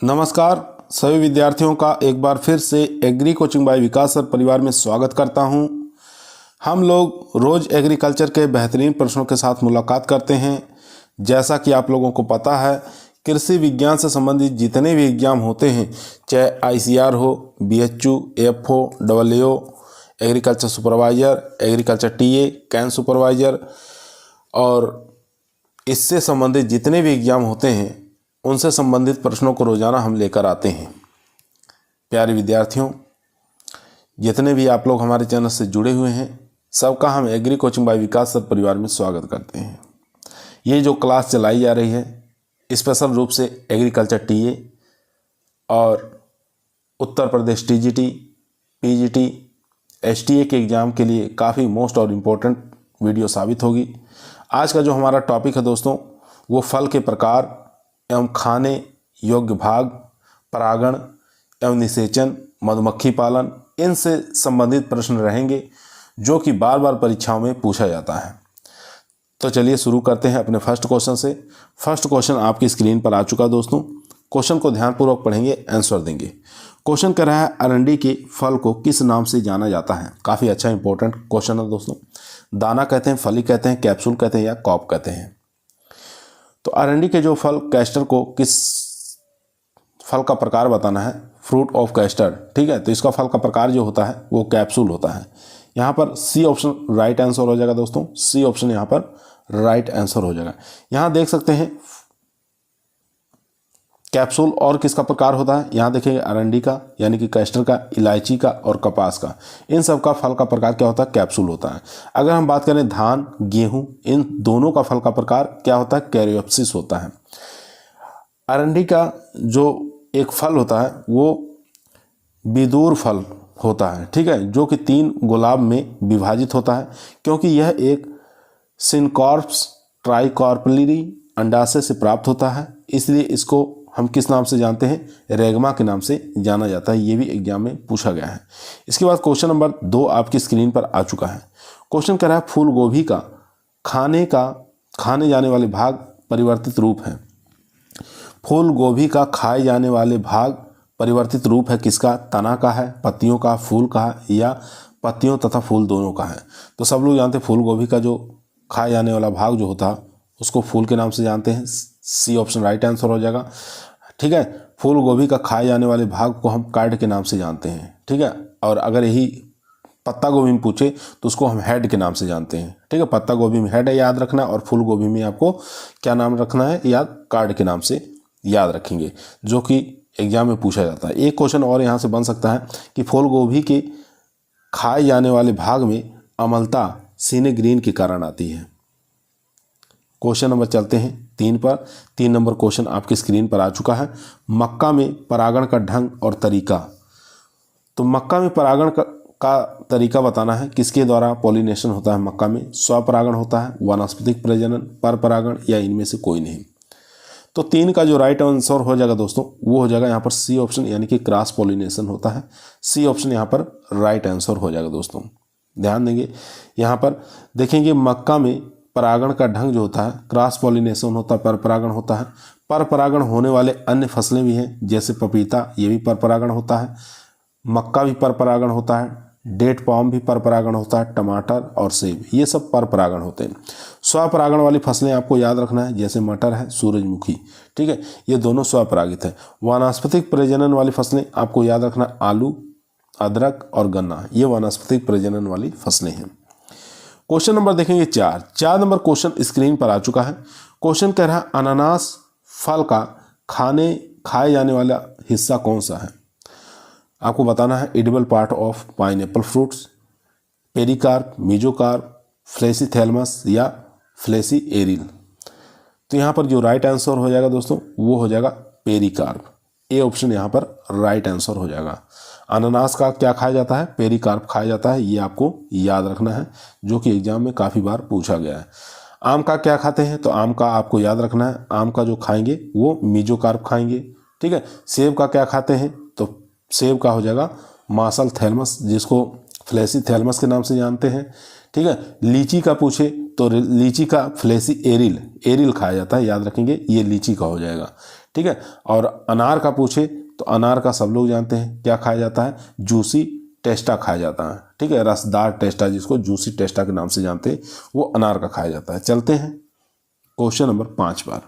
नमस्कार सभी विद्यार्थियों का एक बार फिर से एग्री कोचिंग बाय विकास सर परिवार में स्वागत करता हूं। हम लोग रोज़ एग्रीकल्चर के बेहतरीन प्रश्नों के साथ मुलाकात करते हैं। जैसा कि आप लोगों को पता है, कृषि विज्ञान से संबंधित जितने भी एग्जाम होते हैं, चाहे ICR हो, BHU, AFO, AAO, agriculture supervisor, agriculture TA, can supervisor और इससे संबंधित जितने भी एग्जाम होते हैं उनसे संबंधित प्रश्नों को रोज़ाना हम लेकर आते हैं। प्यारे विद्यार्थियों, जितने भी आप लोग हमारे चैनल से जुड़े हुए हैं, सबका हम एग्री कोचिंग बाय विकास सर परिवार में स्वागत करते हैं। ये जो क्लास चलाई जा रही है स्पेशल रूप से एग्रीकल्चर TA और Uttar Pradesh TGT, PGT, STA के एग्ज़ाम के लिए काफ़ी मोस्ट और इम्पोर्टेंट वीडियो साबित होगी। आज का जो हमारा टॉपिक है दोस्तों, वो फल के प्रकार एवं खाने योग्य भाग, परागण एवं निषेचन, मधुमक्खी पालन, इनसे संबंधित प्रश्न रहेंगे जो कि बार बार परीक्षाओं में पूछा जाता है। तो चलिए शुरू करते हैं अपने फर्स्ट क्वेश्चन से। फर्स्ट क्वेश्चन आपकी स्क्रीन पर आ चुका है दोस्तों। क्वेश्चन को ध्यानपूर्वक पढ़ेंगे, आंसर देंगे। क्वेश्चन कह रहा है अरंडी के फल को किस नाम से जाना जाता है। काफ़ी अच्छा इंपॉर्टेंट क्वेश्चन है दोस्तों। दाना कहते हैं, फली कहते हैं, कैप्सूल कहते हैं या कॉप कहते हैं। तो अरंडी के जो फल कैस्टर को किस फल का प्रकार बताना है, फ्रूट ऑफ कैस्टर, ठीक है। तो इसका फल का प्रकार जो होता है वो कैप्सूल होता है। यहाँ पर C ऑप्शन राइट आंसर हो जाएगा दोस्तों। C ऑप्शन यहाँ पर राइट आंसर हो जाएगा। यहाँ देख सकते हैं कैप्सूल और किसका प्रकार होता है, यहाँ देखेंगे अरंडी का यानी कि कैस्टर का, इलायची का और कपास का, इन सब का फल का प्रकार क्या होता है, कैप्सूल होता है। अगर हम बात करें धान, गेहूं, इन दोनों का फल का प्रकार क्या होता है, कैरियोप्सिस होता है। अरंडी का जो एक फल होता है वो विदूर फल होता है, ठीक है, जो कि 3 गुलाब में विभाजित होता है। क्योंकि यह एक सिनकॉर्प्स ट्राइकॉर्पलरी अंडाशय से प्राप्त होता है, इसलिए इसको हम किस नाम से जानते हैं, रेगमा के नाम से जाना जाता है। ये भी एग्जाम में पूछा गया है। इसके बाद क्वेश्चन नंबर 2 आपकी स्क्रीन पर आ चुका है। क्वेश्चन कह रहा है फूल गोभी का खाने जाने वाले भाग परिवर्तित रूप है। फूल गोभी का खाए जाने वाले भाग परिवर्तित रूप है किसका, तना का है, पत्तियों का, फूल का है या पत्तियों तथा फूल दोनों का है। तो सब लोग जानते हैं फूल गोभी का जो खाए जाने वाला भाग जो होता है उसको फूल के नाम से जानते हैं। C ऑप्शन राइट आंसर हो जाएगा, ठीक है। फूल गोभी का खाए जाने वाले भाग को हम कार्ड के नाम से जानते हैं, ठीक है। और अगर यही पत्ता गोभी में पूछे तो उसको हम हेड के नाम से जानते हैं, ठीक है। पत्ता गोभी में हेड है याद रखना, और फूल गोभी में आपको क्या नाम रखना है, याद कार्ड के नाम से याद रखेंगे, जो कि एग्जाम में पूछा जाता है। एक क्वेश्चन और यहाँ से बन सकता है कि फूल गोभी के खाए जाने वाले भाग में अम्लता सीने ग्रीन के कारण आती है। क्वेश्चन नंबर चलते हैं 3 पर। 3 नंबर क्वेश्चन आपकी स्क्रीन पर आ चुका है। मक्का में परागण का ढंग और तरीका। तो मक्का में परागण का तरीका बताना है, किसके द्वारा पॉलिनेशन होता है मक्का में, स्वपरागण होता है, वानस्पतिक प्रजनन, पर परागण या इनमें से कोई नहीं। तो 3 का जो राइट आंसर हो जाएगा दोस्तों वो हो जाएगा यहाँ पर C ऑप्शन यानी कि क्रॉस पॉलिनेशन होता है। C ऑप्शन यहाँ पर राइट आंसर हो जाएगा दोस्तों। ध्यान देंगे, यहाँ पर देखेंगे मक्का में परागण का ढंग जो होता है क्रॉस पॉलिनेशन होता है, पर परागण होता है। पर परागण होने वाले अन्य फसलें भी हैं, जैसे पपीता, ये भी पर परागण होता है, मक्का भी पर परागण होता है, डेट पाम भी पर परागण होता है, टमाटर और सेब, ये सब पर परागण होते हैं। स्वपरागण वाली फसलें आपको याद रखना है, जैसे मटर है, सूरजमुखी, ठीक है, ये दोनों स्वपरागित है। वानस्पतिक प्रजनन वाली फसलें आपको याद रखना, आलू, अदरक और गन्ना, ये वानस्पतिक प्रजनन वाली फसलें हैं। क्वेश्चन नंबर देखेंगे 4 नंबर क्वेश्चन स्क्रीन पर आ चुका है। क्वेश्चन कह रहा है अनानास फल का खाए जाने वाला हिस्सा कौन सा है। आपको बताना है edible part of pineapple fruits, pericarp, mesocarp, fleshy thalamus या फ्लेसी एरिल। तो यहाँ पर जो राइट आंसर हो जाएगा दोस्तों वो हो जाएगा पेरिकार्प। ए ऑप्शन यहाँ पर राइट आंसर हो जाएगा। अनानास का क्या खाया जाता है, पेरिकार्प खाया जाता है, ये आपको याद रखना है, जो कि एग्जाम में काफ़ी बार पूछा गया है। आम का क्या खाते हैं, तो आम का आपको याद रखना है, आम का जो खाएंगे वो मीजोकार्प खाएंगे, ठीक है। सेब का क्या खाते हैं, तो सेब का हो जाएगा मासल थैलमस, जिसको फ्लेसी थैलमस के नाम से जानते हैं, ठीक है। लीची का पूछे तो लीची का फ्लेसी एरिल खाया जाता है, याद रखेंगे, ये लीची का हो जाएगा, ठीक है। और अनार का पूछे तो अनार का सब लोग जानते हैं क्या खाया जाता है, जूसी टेस्टा खाया जाता है, ठीक है, रसदार टेस्टा, जिसको जूसी टेस्टा के नाम से जानते हैं, वो अनार का खाया जाता है। चलते हैं क्वेश्चन नंबर 5 पर।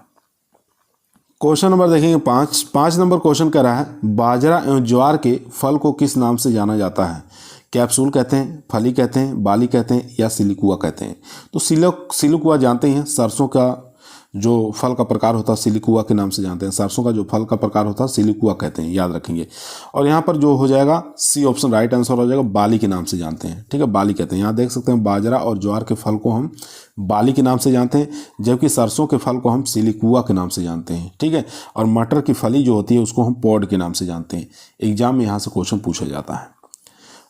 क्वेश्चन नंबर देखेंगे 5 नंबर क्वेश्चन कह रहा है बाजरा एवं ज्वार के फल को किस नाम से जाना जाता है? कैप्सूल कहते हैं, फली कहते हैं, बाली कहते हैं या सिलिकुआ कहते हैं? तो सिलिकुआ जानते हैं, सरसों का जो फल का प्रकार होता है सिलिकुआ के नाम से जानते हैं, सरसों का जो फल का प्रकार होता है सिलिकुआ कहते हैं, याद रखेंगे। और यहाँ पर जो हो जाएगा सी ऑप्शन राइट आंसर हो जाएगा, बाली के नाम से जानते हैं, ठीक है, बाली कहते हैं। यहाँ देख सकते हैं बाजरा और ज्वार के फल को हम बाली के नाम से जानते हैं, जबकि सरसों के फल को हम सिलिकुआ के नाम से जानते हैं, ठीक है। और मटर की फली जो होती है उसको हम पॉड के नाम से जानते हैं। एग्जाम में यहाँ से क्वेश्चन पूछा जाता है।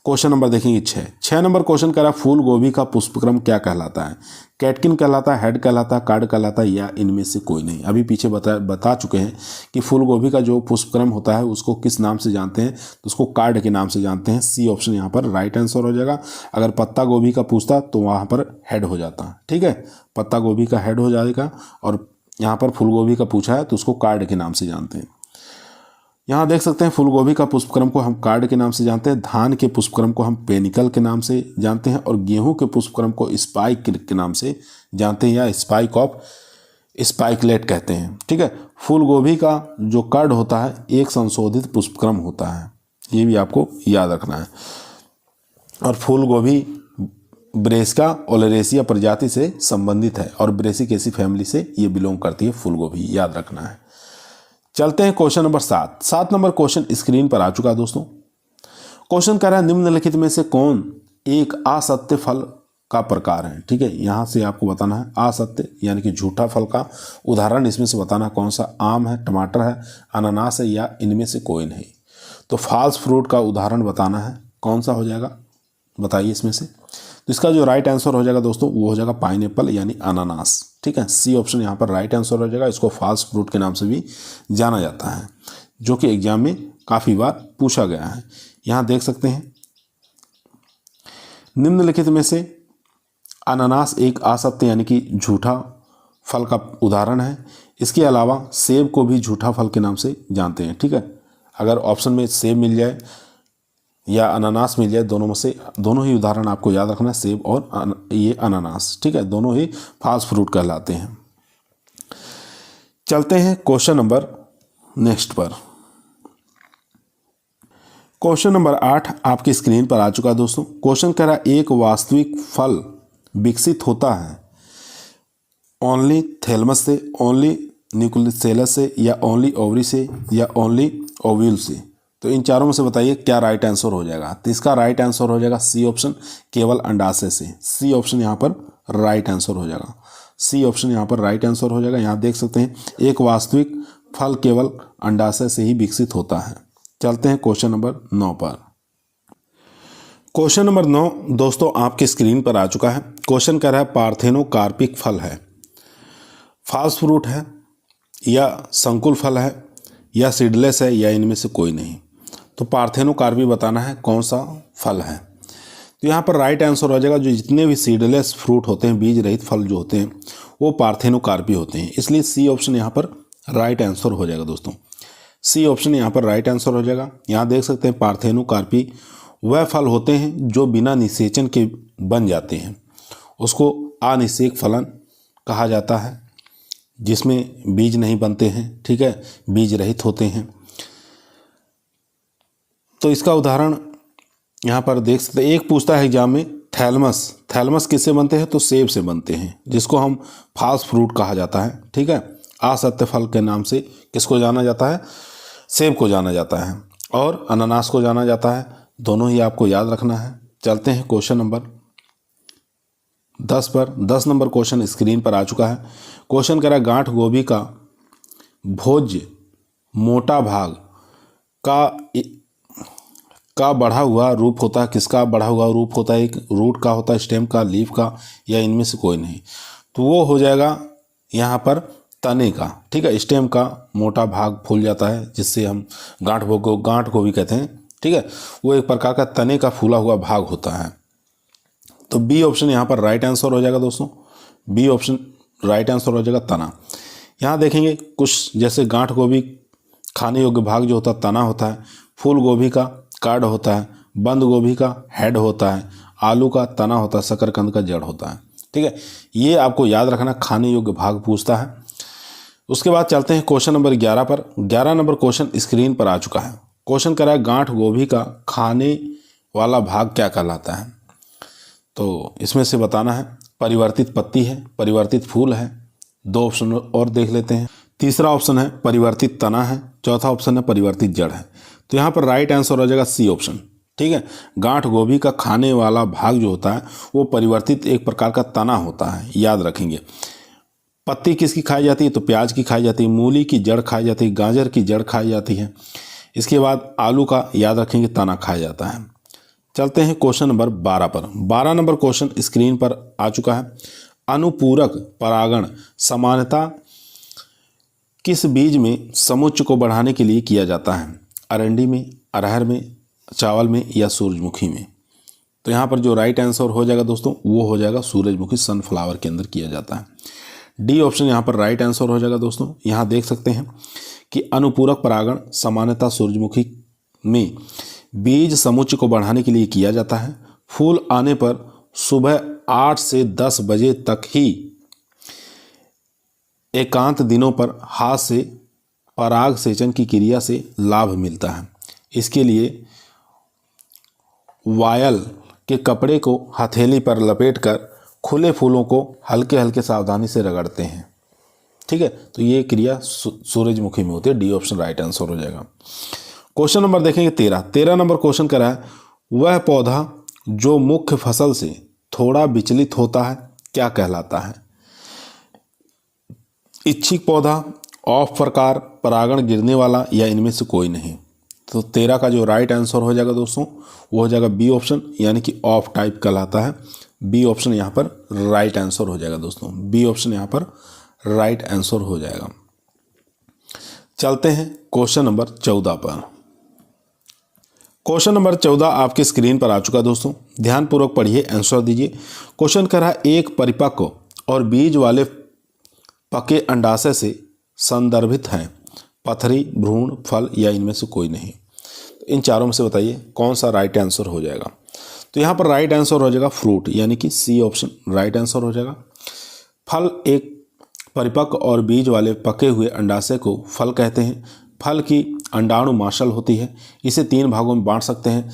क्वेश्चन नंबर देखेंगे 6 नंबर क्वेश्चन कह रहा है फूल गोभी का पुष्पक्रम क्या कहलाता है? कैटकिन कहलाता है, हेड कहलाता है, कार्ड कहलाता है या इनमें से कोई नहीं? अभी पीछे बता चुके हैं कि फूल गोभी का जो पुष्पक्रम होता है उसको किस नाम से जानते हैं, तो उसको कार्ड के नाम से जानते हैं। सी ऑप्शन यहाँ पर राइट आंसर हो जाएगा। अगर पत्ता गोभी का पूछता तो वहाँ पर हेड हो जाता, ठीक है, पत्ता गोभी का हेड हो जाएगा। और यहाँ पर फूल गोभी का पूछा है तो उसको कार्ड के नाम से जानते हैं। यहाँ देख सकते हैं फूलगोभी का पुष्पक्रम को हम कार्ड के नाम से जानते हैं, धान के पुष्पक्रम को हम पेनिकल के नाम से जानते हैं और गेहूं के पुष्पक्रम को स्पाइक के नाम से जानते हैं या स्पाइक ऑफ स्पाइकलेट कहते हैं, ठीक है। फूलगोभी का जो कार्ड होता है एक संशोधित पुष्पक्रम होता है, ये भी आपको याद रखना है। और फूलगोभी ब्रेसिका ओलेरेसिया प्रजाति से संबंधित है और ब्रेसिकेसी फैमिली से ये बिलोंग करती है फूलगोभी, याद रखना है। चलते हैं question number 7 number question screen पर आ चुका है दोस्तों। क्वेश्चन कह रहा है निम्नलिखित में से कौन एक असत्य फल का प्रकार है? ठीक है, यहाँ से आपको बताना है असत्य यानी कि झूठा फल का उदाहरण इसमें से बताना कौन सा आम है, टमाटर है, अनानास है या इनमें से कोई नहीं। तो फॉल्स फ्रूट का उदाहरण बताना है, कौन सा हो जाएगा बताइए इसमें से। तो इसका जो राइट आंसर हो जाएगा दोस्तों वो हो जाएगा पाइनएप्पल यानी अनानास, ठीक है। सी ऑप्शन यहाँ पर राइट आंसर हो जाएगा। इसको फॉल्स फ्रूट के नाम से भी जाना जाता है, जो कि एग्जाम में काफ़ी बार पूछा गया है। यहाँ देख सकते हैं निम्नलिखित में से अनानास एक असत्य यानी कि झूठा फल का उदाहरण है। इसके अलावा सेब को भी झूठा फल के नाम से जानते हैं, ठीक है। अगर ऑप्शन में सेब मिल जाए या अनानास मिल जाए, दोनों में से दोनों ही उदाहरण आपको याद रखना है, सेब और ये अनानास, ठीक है, दोनों ही फॉल्स फ्रूट कहलाते हैं। चलते हैं क्वेश्चन नंबर नेक्स्ट पर। क्वेश्चन नंबर 8 आपकी स्क्रीन पर आ चुका है दोस्तों। क्वेश्चन कह रहा है एक वास्तविक फल विकसित होता है ओनली थैलमस से, ओनली न्यूक्लियस से या ओनली ओवरी से या ओनली ओव्यूल से। तो इन चारों में से बताइए क्या राइट आंसर हो जाएगा। तो इसका राइट आंसर हो जाएगा सी ऑप्शन केवल अंडाशय से। सी ऑप्शन यहाँ पर राइट आंसर हो जाएगा। सी ऑप्शन यहाँ पर राइट आंसर हो जाएगा। यहाँ देख सकते हैं एक वास्तविक फल केवल अंडाशय से ही विकसित होता है। चलते हैं क्वेश्चन नंबर 9 पर। क्वेश्चन नंबर 9 दोस्तों आपके स्क्रीन पर आ चुका है। क्वेश्चन कह रहा है पार्थेनोकार्पिक फल है, फॉल्स फ्रूट है या संकुल फल है या सीडलेस है या इनमें से कोई नहीं। तो पार्थेनोकार्पी बताना है कौन सा फल है। तो यहाँ पर राइट आंसर हो जाएगा जो जितने भी सीडलेस फ्रूट होते हैं, बीज रहित फल जो होते हैं वो पार्थेनोकार्पी होते हैं। इसलिए सी ऑप्शन यहाँ पर राइट आंसर हो जाएगा दोस्तों। सी ऑप्शन यहाँ पर राइट आंसर हो जाएगा। यहाँ देख सकते हैं पार्थेनोकार्पी वह फल होते हैं जो बिना निषेचन के बन जाते हैं, उसको अनिषेक फलन कहा जाता है, जिसमें बीज नहीं बनते हैं, ठीक है, बीज रहित होते हैं। तो इसका उदाहरण यहाँ पर देख सकते हैं। एक पूछता है एग्जाम में थैलमस किससे बनते हैं? तो सेब से बनते हैं, जिसको हम फॉल्स फ्रूट कहा जाता है, ठीक है। असत्य फल के नाम से किसको जाना जाता है? सेब को जाना जाता है और अनानास को जाना जाता है। दोनों ही आपको याद रखना है। चलते हैं क्वेश्चन नंबर 10 पर। 10 नंबर क्वेश्चन स्क्रीन पर आ चुका है। क्वेश्चन कह रहा है गांठ गोभी का भोज्य मोटा भाग का बढ़ा हुआ रूप होता है। किसका बढ़ा हुआ रूप होता है? एक रूट का होता है, स्टेम का, लीफ का या इनमें से कोई नहीं। तो वो हो जाएगा यहाँ पर तने का, ठीक है। स्टेम का मोटा भाग फूल जाता है जिससे हम गांठ गोभी कहते हैं, ठीक है। वो एक प्रकार का तने का फूला हुआ भाग होता है। तो बी ऑप्शन यहाँ पर राइट आंसर हो जाएगा दोस्तों। बी ऑप्शन राइट आंसर हो जाएगा तना। यहाँ देखेंगे कुछ जैसे गांठ गोभी खाने योग्य भाग जो होता है तना होता है, फूल गोभी का कार्ड होता है, बंद गोभी का हेड होता है, आलू का तना होता है, शकरकंद का जड़ होता है। ठीक है, ये आपको याद रखना, खाने योग्य भाग पूछता है। उसके बाद चलते हैं क्वेश्चन नंबर 11 पर। 11 नंबर क्वेश्चन स्क्रीन पर आ चुका है। क्वेश्चन करा है गांठ गोभी का खाने वाला भाग क्या कहलाता है। तो इसमें से बताना है परिवर्तित पत्ती है, परिवर्तित फूल है, 2 ऑप्शन और देख लेते हैं। तीसरा ऑप्शन है परिवर्तित तना है, चौथा ऑप्शन है परिवर्तित जड़ है। तो यहाँ पर राइट आंसर हो जाएगा सी ऑप्शन। ठीक है, गांठ गोभी का खाने वाला भाग जो होता है वो परिवर्तित एक प्रकार का तना होता है, याद रखेंगे। पत्ती किसकी खाई जाती है, तो प्याज की खाई जाती है, मूली की जड़ खाई जाती है, गाजर की जड़ खाई जाती है। इसके बाद आलू का याद रखेंगे तना खाया जाता है। चलते हैं क्वेश्चन नंबर 12 पर। 12 नंबर क्वेश्चन स्क्रीन पर आ चुका है। अनुपूरक परागण सामान्यतः किस बीज में समुच्च को बढ़ाने के लिए किया जाता है, अरंडी में, अरहर में, चावल में या सूरजमुखी में। तो यहाँ पर जो राइट आंसर हो जाएगा दोस्तों वो हो जाएगा सूरजमुखी, सनफ्लावर के अंदर किया जाता है। डी ऑप्शन यहाँ पर राइट आंसर हो जाएगा दोस्तों। यहाँ देख सकते हैं कि अनुपूरक परागण सामान्यतः सूरजमुखी में बीज समुच्च को बढ़ाने के लिए किया जाता है। फूल आने पर सुबह 8 से 10 बजे तक ही एकांत दिनों पर हाथ से पराग सेचन की क्रिया से लाभ मिलता है। इसके लिए वायल के कपड़े को हथेली पर लपेटकर खुले फूलों को हल्के हल्के सावधानी से रगड़ते हैं। ठीक है, तो ये क्रिया सूरजमुखी में होती है। डी ऑप्शन राइट आंसर हो जाएगा। क्वेश्चन नंबर देखेंगे 13। 13 नंबर क्वेश्चन करा है वह पौधा जो मुख्य फसल से थोड़ा विचलित होता है क्या कहलाता है। इच्छिक पौधा, ऑफ प्रकार, परागण गिरने वाला या इनमें से कोई नहीं। तो 13 का जो राइट आंसर हो जाएगा दोस्तों वो हो जाएगा बी ऑप्शन, यानी कि ऑफ टाइप कहलाता है। बी ऑप्शन यहाँ पर राइट आंसर हो जाएगा दोस्तों। बी ऑप्शन यहाँ पर राइट आंसर हो जाएगा। चलते हैं क्वेश्चन नंबर 14 पर। क्वेश्चन नंबर 14 आपके स्क्रीन पर आ चुका है दोस्तों, ध्यानपूर्वक पढ़िए, आंसर दीजिए। क्वेश्चन कर रहा है एक परिपक्व और बीज वाले पके अंडाशय से संदर्भित हैं पथरी, भ्रूण, फल या इनमें से कोई नहीं। तो इन चारों में से बताइए कौन सा राइट आंसर हो जाएगा। तो यहाँ पर राइट आंसर हो जाएगा फ्रूट, यानी कि सी ऑप्शन राइट आंसर हो जाएगा। फल एक परिपक्व और बीज वाले पके हुए अंडाशय को फल कहते हैं। फल की अंडाणु माशल होती है। इसे 3 भागों में बांट सकते हैं,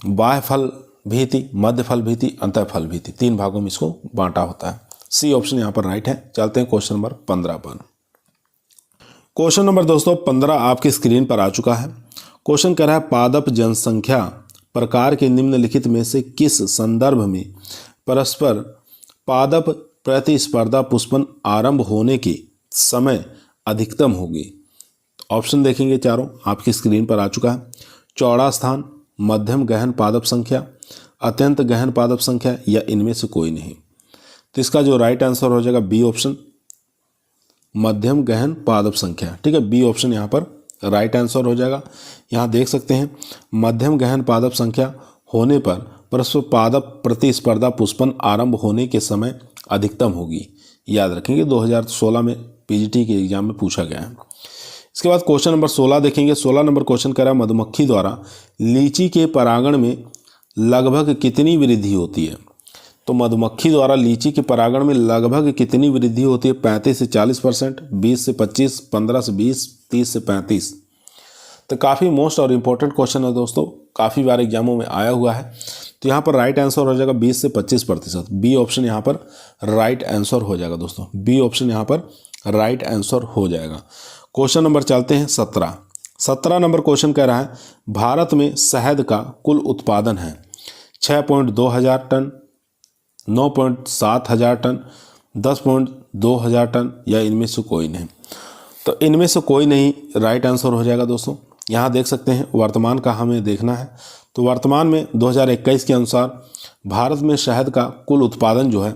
बाह्य फल भीति, मध्य फल भीति, अंतः फल भीति। 3 भागों में इसको बांटा होता है। सी ऑप्शन यहाँ पर राइट है। चलते हैं क्वेश्चन नंबर 15 पर। क्वेश्चन नंबर दोस्तों 15 आपकी स्क्रीन पर आ चुका है। क्वेश्चन कह रहा है पादप जनसंख्या प्रकार के निम्नलिखित में से किस संदर्भ में परस्पर पादप प्रतिस्पर्धा पुष्पन आरंभ होने के समय अधिकतम होगी। ऑप्शन देखेंगे चारों आपकी स्क्रीन पर आ चुका है। चौड़ा स्थान, मध्यम गहन पादप संख्या, अत्यंत गहन पादप संख्या या इनमें से कोई नहीं। तो इसका जो राइट आंसर हो जाएगा बी ऑप्शन, मध्यम गहन पादप संख्या। ठीक है, बी ऑप्शन यहाँ पर राइट आंसर हो जाएगा। यहाँ देख सकते हैं मध्यम गहन पादप संख्या होने पर परस्पर पादप प्रतिस्पर्धा पुष्पन आरंभ होने के समय अधिकतम होगी। याद रखेंगे 2016 में पीजीटी के एग्जाम में पूछा गया है। इसके बाद क्वेश्चन नंबर 16 देखेंगे। 16 नंबर क्वेश्चन कह रहा है मधुमक्खी द्वारा लीची के परागण में लगभग कितनी वृद्धि होती है। तो मधुमक्खी द्वारा लीची के परागण में लगभग कितनी वृद्धि होती है। 35 से 40%, 20 से 25, 15 से 20, 30 से 35। तो काफ़ी मोस्ट और इम्पोर्टेंट क्वेश्चन है दोस्तों, काफ़ी बार एग्जामों में आया हुआ है। तो यहाँ पर राइट आंसर हो जाएगा 20 से 25%। बी ऑप्शन यहाँ पर राइट आंसर हो जाएगा दोस्तों। बी ऑप्शन यहाँ पर राइट आंसर हो जाएगा। क्वेश्चन नंबर चलते हैं 17। 17 नंबर क्वेश्चन कह रहा है भारत में शहद का कुल उत्पादन है 6.2 हजार टन, 9.7 हजार टन, 10.2 हजार टन या इनमें से कोई नहीं। तो इनमें से कोई नहीं राइट आंसर हो जाएगा दोस्तों। यहाँ देख सकते हैं वर्तमान का हमें देखना है। तो वर्तमान में 2021 के अनुसार भारत में शहद का कुल उत्पादन जो है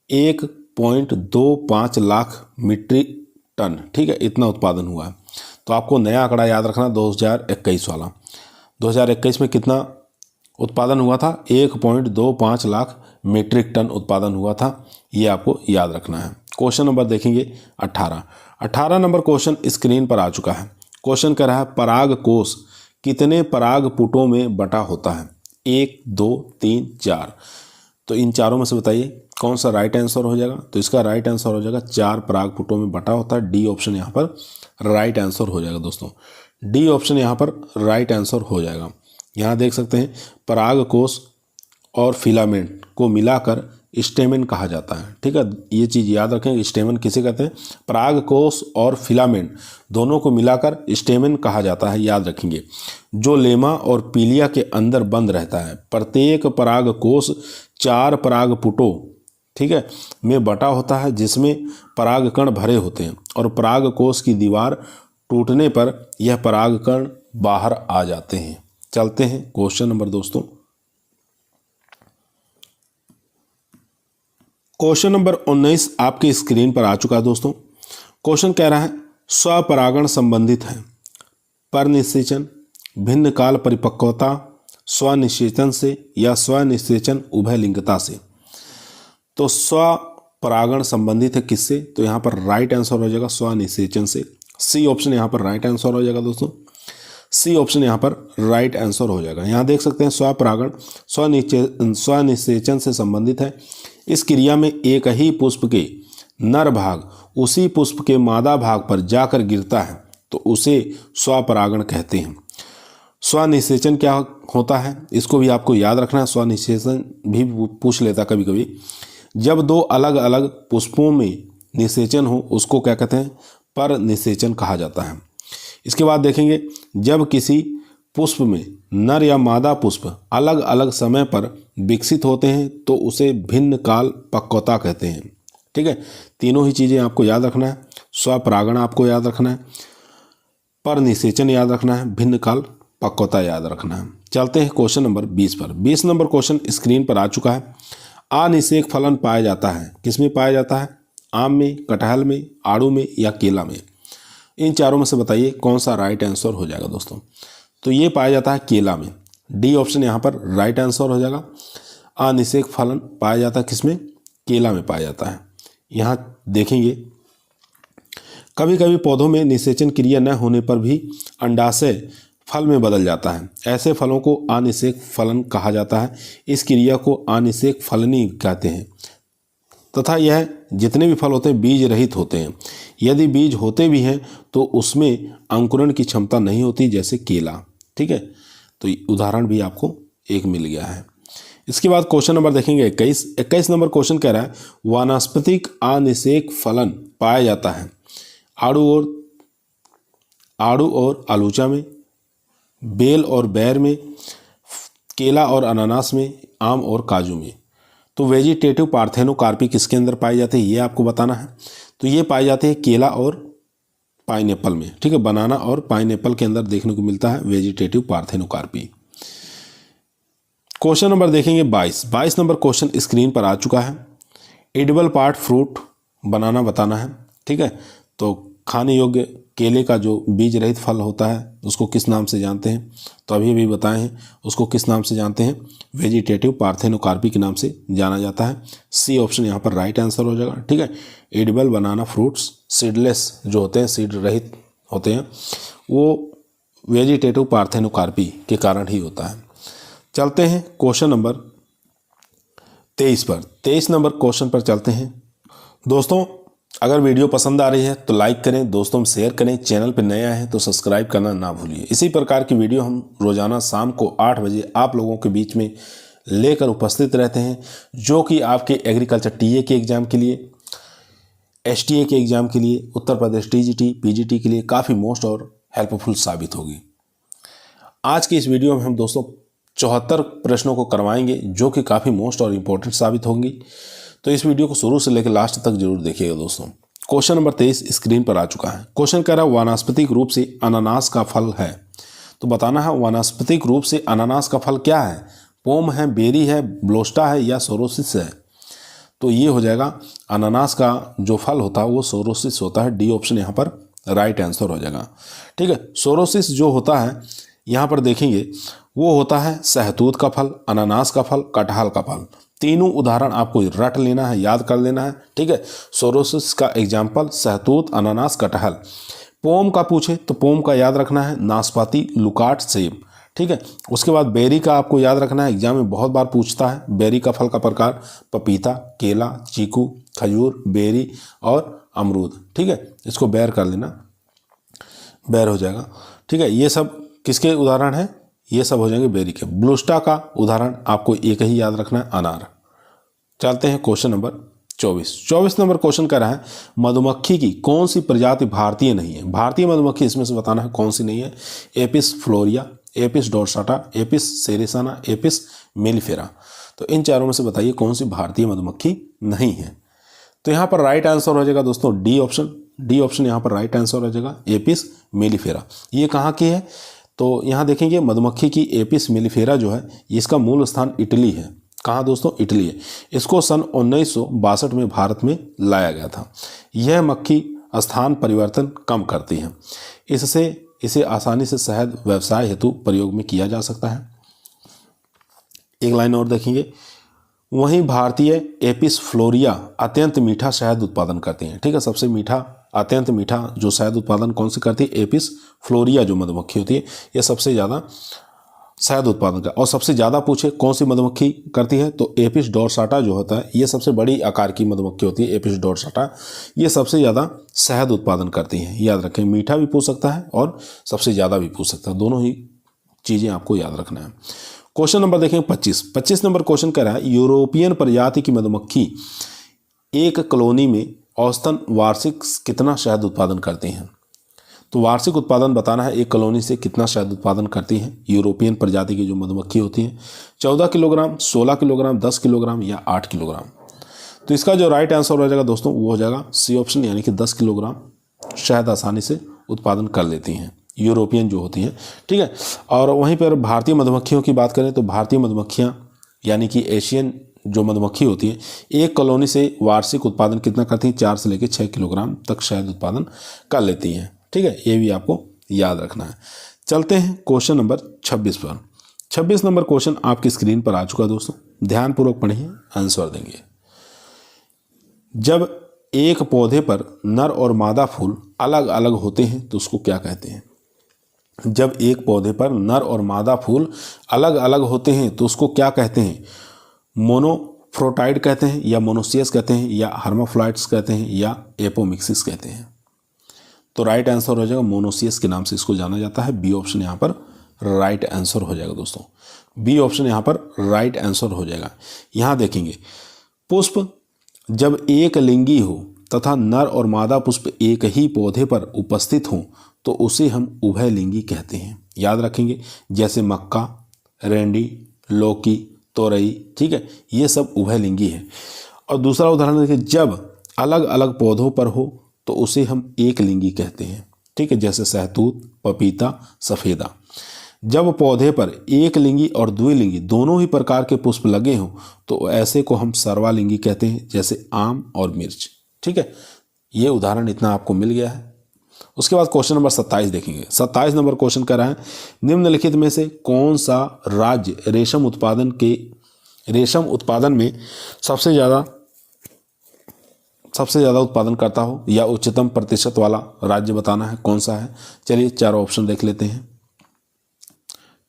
1.25 लाख मीट्रिक टन। ठीक है, इतना उत्पादन हुआ है। तो आपको नया आंकड़ा याद रखना 2021 वाला। 2021 में कितना उत्पादन हुआ था, 1.25 लाख मीट्रिक टन उत्पादन हुआ था। ये आपको याद रखना है। क्वेश्चन नंबर देखेंगे 18। 18 नंबर क्वेश्चन स्क्रीन पर आ चुका है। क्वेश्चन कह रहा है पराग कोष कितने पराग पुटों में बटा होता है? 1, 2, 3, 4। तो इन चारों में से बताइए कौन सा राइट आंसर हो जाएगा? तो इसका राइट आंसर हो जाएगा 4 पराग पुटों में बटा होता है। डी ऑप्शन यहाँ पर राइट आंसर हो जाएगा दोस्तों। डी ऑप्शन यहाँ पर राइट आंसर हो जाएगा। यहाँ देख सकते हैं पराग कोष और फिलामेंट को मिलाकर स्टेमेन कहा जाता है। ठीक है, ये चीज़ याद रखें। स्टेमेन किसे कहते हैं? पराग कोष और फिलामेंट दोनों को मिलाकर स्टेमेन कहा जाता है, याद रखेंगे। जो लेमा और पीलिया के अंदर बंद रहता है। प्रत्येक पराग कोष 4 पराग पुटों, ठीक है, में बटा होता है जिसमें पराग कण भरे होते हैं और पराग कोष की दीवार टूटने पर यह पराग कण बाहर आ जाते हैं। चलते हैं क्वेश्चन नंबर दोस्तों। क्वेश्चन नंबर 19 आपके स्क्रीन पर आ चुका है दोस्तों। क्वेश्चन कह रहा है स्वपरागण संबंधित है परनिषेचन, भिन्न काल परिपक्वता, स्वनिषेचन से या स्वनिषेचन उभयलिंगता से। तो स्वपरागण संबंधित है किससे? तो यहाँ पर राइट आंसर हो जाएगा स्वनिषेचन से। सी ऑप्शन यहाँ पर राइट आंसर हो जाएगा दोस्तों। सी ऑप्शन यहाँ पर राइट आंसर हो जाएगा। यहाँ देख सकते हैं स्वपरागण स्वनिषेचन से संबंधित है। इस क्रिया में एक ही पुष्प के नर भाग उसी पुष्प के मादा भाग पर जाकर गिरता है तो उसे स्वपरागण कहते हैं। स्वनिषेचन क्या होता है इसको भी आपको याद रखना है। स्वनिषेचन भी पूछ लेता कभी कभी। जब दो अलग अलग पुष्पों में निषेचन हो उसको क्या कहते हैं? पर निषेचन कहा जाता है। इसके बाद देखेंगे जब किसी पुष्प में नर या मादा पुष्प अलग अलग समय पर विकसित होते हैं तो उसे भिन्न काल पक्वता कहते हैं। ठीक है, तीनों ही चीज़ें आपको याद रखना है। स्वपरागण आपको याद रखना है, पर निषेचन याद रखना है, भिन्न काल पक्वता याद रखना है। चलते हैं क्वेश्चन नंबर 20 पर। 20 नंबर क्वेश्चन स्क्रीन पर आ चुका है। अनिषेक फलन पाया जाता है किसमें पाया जाता है? आम में, कटहल में, आड़ू में या केला में। इन चारों में से बताइए कौन सा राइट आंसर हो जाएगा दोस्तों? तो ये पाया जाता है केला में। डी ऑप्शन यहाँ पर राइट आंसर हो जाएगा। अनिषेक फलन पाया जाता है किसमें? केला में पाया जाता है। यहाँ देखेंगे कभी कभी पौधों में निषेचन क्रिया न होने पर भी अंडाशय फल में बदल जाता है। ऐसे फलों को अनिषेक फलन कहा जाता है। इस क्रिया को अनिषेक फलनी कहते हैं तथा यह जितने भी फल होते हैं बीज रहित होते हैं। यदि बीज होते भी हैं तो उसमें अंकुरण की क्षमता नहीं होती, जैसे केला। ठीक है, तो उदाहरण भी आपको एक मिल गया है। इसके बाद क्वेश्चन नंबर देखेंगे 21 नंबर क्वेश्चन कह रहा है वानस्पतिक अनिषेक फलन पाया जाता है आड़ू और आलूचा में, बेल और बैर में, केला और अनानास में, आम और काजू में। तो वेजिटेटिव पार्थेनोकार्पी किसके अंदर पाई जाती है ये आपको बताना है। तो ये पाई जाती है केला और पाइनएप्पल में। ठीक है, बनाना और पाइनएप्पल के अंदर देखने को मिलता है वेजिटेटिव पार्थेनोकार्पी। क्वेश्चन नंबर देखेंगे 22 नंबर क्वेश्चन स्क्रीन पर आ चुका है। एडिबल पार्ट फ्रूट बनाना बताना है। ठीक है, तो खाने योग्य केले का जो बीज रहित फल होता है उसको किस नाम से जानते हैं? तो अभी बताए हैं उसको किस नाम से जानते हैं? वेजिटेटिव पार्थेनोकार्पी के नाम से जाना जाता है। सी ऑप्शन यहाँ पर राइट आंसर हो जाएगा। ठीक है, एडिबल बनाना फ्रूट्स सीडलेस जो होते हैं, सीड रहित होते हैं, वो वेजिटेटिव पार्थेनोकार्पी के कारण ही होता है। चलते हैं क्वेश्चन नंबर 23 पर। 23 नंबर क्वेश्चन पर चलते हैं दोस्तों। अगर वीडियो पसंद आ रही है तो लाइक करें, दोस्तों में शेयर करें, चैनल पर नए आए हैं तो सब्सक्राइब करना ना भूलिए। इसी प्रकार की वीडियो हम रोजाना शाम को 8 बजे आप लोगों के बीच में लेकर उपस्थित रहते हैं, जो कि आपके एग्रीकल्चर टीए के एग्ज़ाम के लिए, एसटीए के एग्ज़ाम के लिए, उत्तर प्रदेश टीजीटी, पीजीटी के लिए काफ़ी मोस्ट और हेल्पफुल साबित होगी। आज की इस वीडियो में हम दोस्तों 74 प्रश्नों को करवाएंगे जो कि काफ़ी मोस्ट और इम्पोर्टेंट साबित होंगी। तो इस वीडियो को शुरू से लेकर लास्ट तक जरूर देखिएगा दोस्तों। क्वेश्चन नंबर 23 स्क्रीन पर आ चुका है। क्वेश्चन कह रहा है वानस्पतिक रूप से अनानास का फल है। तो बताना है वानस्पतिक रूप से अनानास का फल क्या है? पोम है, बेरी है, ब्लोस्टा है या सोरोसिस है। तो ये हो जाएगा अनानास का जो फल होता है वो सोरोसिस होता है। डी ऑप्शन यहाँ पर राइट आंसर हो जाएगा। ठीक है, सोरोसिस जो होता है यहाँ पर देखेंगे वो होता है सहतूत का फल, अनानास का फल, कटहल का फल। तीनों उदाहरण आपको रट लेना है, याद कर लेना है, ठीक है। सोरोसिस का एग्जाम्पल सहतूत, अनानास, कटहल। पोम का पूछे तो पोम का याद रखना है नाशपाती, लुकाट, सेब, ठीक है। उसके बाद बेरी का आपको याद रखना है, एग्जाम में बहुत बार पूछता है। बेरी का फल का प्रकार पपीता, केला, चीकू, खजूर, बेरी और अमरूद, ठीक है। इसको बैर कर लेना, बैर हो जाएगा, ठीक है। ये सब किसके उदाहरण हैं? ये सब हो जाएंगे बेरी के। ब्लूस्टा का उदाहरण आपको एक ही याद रखना है, अनार। चलते हैं क्वेश्चन नंबर 24 नंबर क्वेश्चन कह रहा है मधुमक्खी की कौन सी प्रजाति भारतीय नहीं है? भारतीय मधुमक्खी इसमें से बताना है कौन सी नहीं है। Apis florea, Apis dorsata, Apis cerana, Apis mellifera. तो इन चारों में से बताइए कौन सी भारतीय मधुमक्खी नहीं है। तो यहाँ पर राइट आंसर हो जाएगा दोस्तों डी ऑप्शन। डी ऑप्शन यहाँ पर राइट आंसर हो जाएगा, एपिस मेलिफेरा। ये कहाँ की है? तो यहाँ देखेंगे मधुमक्खी की एपिस मेलिफेरा जो है इसका मूल स्थान इटली है। कहाँ दोस्तों? इटली है। इसको सन 1962 में भारत में लाया गया था। यह मक्खी स्थान परिवर्तन कम करती है, इससे इसे आसानी से शहद व्यवसाय हेतु प्रयोग में किया जा सकता है। एक लाइन और देखेंगे, वहीं भारतीय एपिस फ्लोरिया अत्यंत मीठा शहद उत्पादन करती हैं, ठीक है। सबसे मीठा, अत्यंत मीठा जो शहद उत्पादन कौन सी करती है? एपिस फ्लोरिया जो मधुमक्खी होती है यह सबसे ज़्यादा शहद उत्पादन का। और सबसे ज़्यादा पूछे कौन सी मधुमक्खी करती है तो एपिस डोर्साटा जो होता है ये सबसे बड़ी आकार की मधुमक्खी होती है। एपिस डोर्साटा ये सबसे ज़्यादा शहद उत्पादन करती है। याद रखें, मीठा भी पूछ सकता है और सबसे ज़्यादा भी पूछ सकता है, दोनों ही चीज़ें आपको याद रखना है। क्वेश्चन नंबर देखें 25 नंबर क्वेश्चन कह रहा है यूरोपियन प्रजाति की मधुमक्खी एक कॉलोनी में औसतन वार्षिक कितना शहद उत्पादन करती हैं? तो वार्षिक उत्पादन बताना है, एक कॉलोनी से कितना शहद उत्पादन करती है यूरोपियन प्रजाति की जो मधुमक्खी होती है। 14 किलोग्राम, 16 किलोग्राम, 10 किलोग्राम या 8 किलोग्राम। तो इसका जो राइट आंसर हो जाएगा दोस्तों वो हो जाएगा सी ऑप्शन, यानी कि 10 किलोग्राम शहद आसानी से उत्पादन कर लेती हैं यूरोपियन जो होती हैं, ठीक है। और वहीं पर भारतीय मधुमक्खियों की बात करें तो भारतीय मधुमक्खियाँ यानी कि एशियन जो मधुमक्खी होती है एक कॉलोनी से वार्षिक उत्पादन कितना करती हैं? 4 से लेकर 6 किलोग्राम तक शहद उत्पादन कर लेती हैं, ठीक है। ये भी आपको याद रखना है। चलते हैं क्वेश्चन नंबर 26 पर। 26 नंबर क्वेश्चन आपकी स्क्रीन पर आ चुका है दोस्तों, ध्यानपूर्वक पढ़िए, आंसर देंगे। जब एक पौधे पर नर और मादा फूल अलग अलग होते हैं तो उसको क्या कहते हैं? जब एक पौधे पर नर और मादा फूल अलग अलग होते हैं तो उसको क्या कहते हैं? मोनोफ्रोटाइड कहते हैं या मोनोसियस कहते हैं या हर्माफ्रोडाइट्स कहते हैं या एपोमिक्सिस कहते हैं? तो राइट आंसर हो जाएगा मोनोसियस के नाम से इसको जाना जाता है। बी ऑप्शन यहाँ पर राइट आंसर हो जाएगा दोस्तों। बी ऑप्शन यहाँ पर राइट आंसर हो जाएगा। यहाँ देखेंगे, पुष्प जब एक लिंगी हो तथा नर और मादा पुष्प एक ही पौधे पर उपस्थित हों तो उसे हम उभयलिंगी कहते हैं। याद रखेंगे, जैसे मक्का, रेंडी, लौकी, तोरई, ठीक है, ये सब उभयलिंगी है। और दूसरा उदाहरण देखिए, जब अलग अलग पौधों पर हो तो उसे हम एक लिंगी कहते हैं, ठीक है, जैसे सहतूत, पपीता, सफ़ेदा। जब पौधे पर एक लिंगी और द्विलिंगी दोनों ही प्रकार के पुष्प लगे हों तो ऐसे को हम सर्वालिंगी कहते हैं, जैसे आम और मिर्च, ठीक है। ये उदाहरण इतना आपको मिल गया है। उसके बाद क्वेश्चन नंबर 27 देखेंगे। 27 नंबर क्वेश्चन कह रहा है निम्नलिखित में से कौन सा राज्य रेशम उत्पादन में सबसे ज़्यादा उत्पादन करता हो या उच्चतम प्रतिशत वाला राज्य बताना है, कौन सा है? चलिए चारों ऑप्शन देख लेते हैं।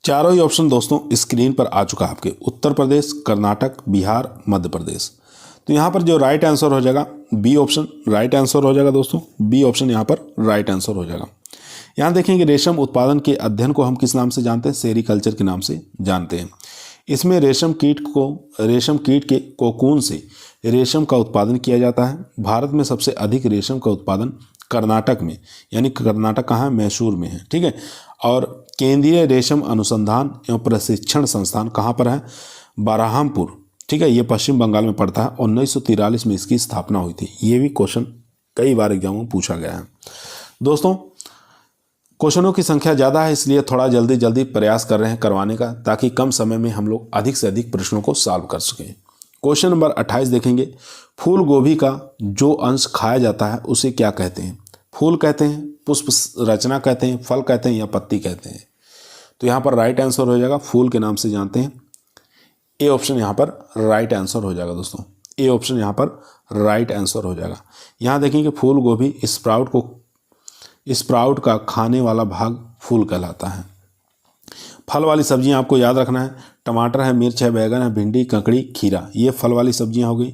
चारों ही ऑप्शन दोस्तों स्क्रीन पर आ चुका है आपके, उत्तर प्रदेश, कर्नाटक, बिहार, मध्य प्रदेश। तो यहाँ पर जो राइट आंसर हो जाएगा बी ऑप्शन राइट आंसर हो जाएगा दोस्तों। बी ऑप्शन यहाँ पर राइट आंसर हो जाएगा। यहाँ देखेंगे रेशम उत्पादन के अध्ययन को हम किस नाम से जानते हैं? सेरीकल्चर के नाम से जानते हैं। इसमें रेशम कीट के कोकून से रेशम का उत्पादन किया जाता है। भारत में सबसे अधिक रेशम का उत्पादन कर्नाटक में, यानी कर्नाटक कहाँ है? मैसूर में है, ठीक है। और केंद्रीय रेशम अनुसंधान एवं प्रशिक्षण संस्थान कहाँ पर है? बरहामपुर, ठीक है, ये पश्चिम बंगाल में पड़ता है। 1943 में इसकी स्थापना हुई थी। ये भी क्वेश्चन कई बार एग्जामों में पूछा गया है दोस्तों। क्वेश्चनों की संख्या ज़्यादा है इसलिए थोड़ा जल्दी प्रयास कर रहे हैं करवाने का, ताकि कम समय में हम लोग अधिक से अधिक प्रश्नों को सॉल्व कर सकें। क्वेश्चन नंबर 28 देखेंगे, फूल गोभी का जो अंश खाया जाता है उसे क्या कहते हैं? फूल कहते हैं, पुष्प रचना कहते हैं, फल कहते हैं या पत्ती कहते हैं? तो यहाँ पर राइट आंसर हो जाएगा फूल के नाम से जानते हैं। ए ऑप्शन यहाँ पर राइट आंसर हो जाएगा दोस्तों। ए ऑप्शन यहाँ पर राइट आंसर हो जाएगा। यहाँ देखेंगे फूल गोभी स्प्राउट का खाने वाला भाग फूल कहलाता है। फल वाली सब्जियां आपको याद रखना है, टमाटर है, मिर्च है, बैगन है, भिंडी, ककड़ी, खीरा, ये फल वाली सब्जियां हो गई।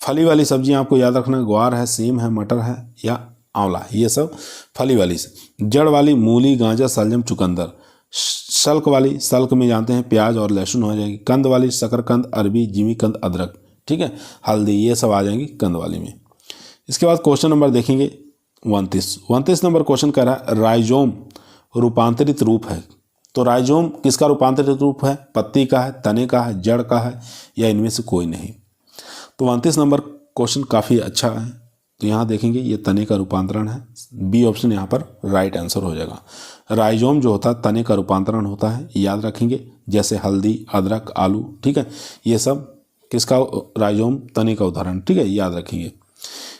फली वाली सब्जियां आपको याद रखना है, ग्वार है, सेम है, मटर है या आंवला, ये सब फली वाली से। जड़ वाली मूली, गाजर, शलजम, चुकंदर। शल्क वाली, शल्क में जानते हैं प्याज और लहसुन हो जाएगी। कंद वाली शकरकंद, अरबी, जिमीकंद, अदरक, ठीक है, हल्दी, ये सब आ जाएंगी कंद वाली में। इसके बाद क्वेश्चन नंबर देखेंगे 29 नंबर क्वेश्चन कह रहा है राइजोम रूपांतरित रूप है। तो राइजोम किसका रूपांतरित रूप है? पत्ती का है, तने का है, जड़ का है या इनमें से कोई नहीं। तो 29 नंबर क्वेश्चन काफ़ी अच्छा है। तो यहाँ देखेंगे ये तने का रूपांतरण है। बी ऑप्शन यहाँ पर राइट आंसर हो जाएगा। राइजोम जो होता है तने का रूपांतरण होता है, याद रखेंगे, जैसे हल्दी, अदरक, आलू, ठीक है, ये सब किसका राइजोम, तने का उदाहरण, ठीक है, याद रखेंगे।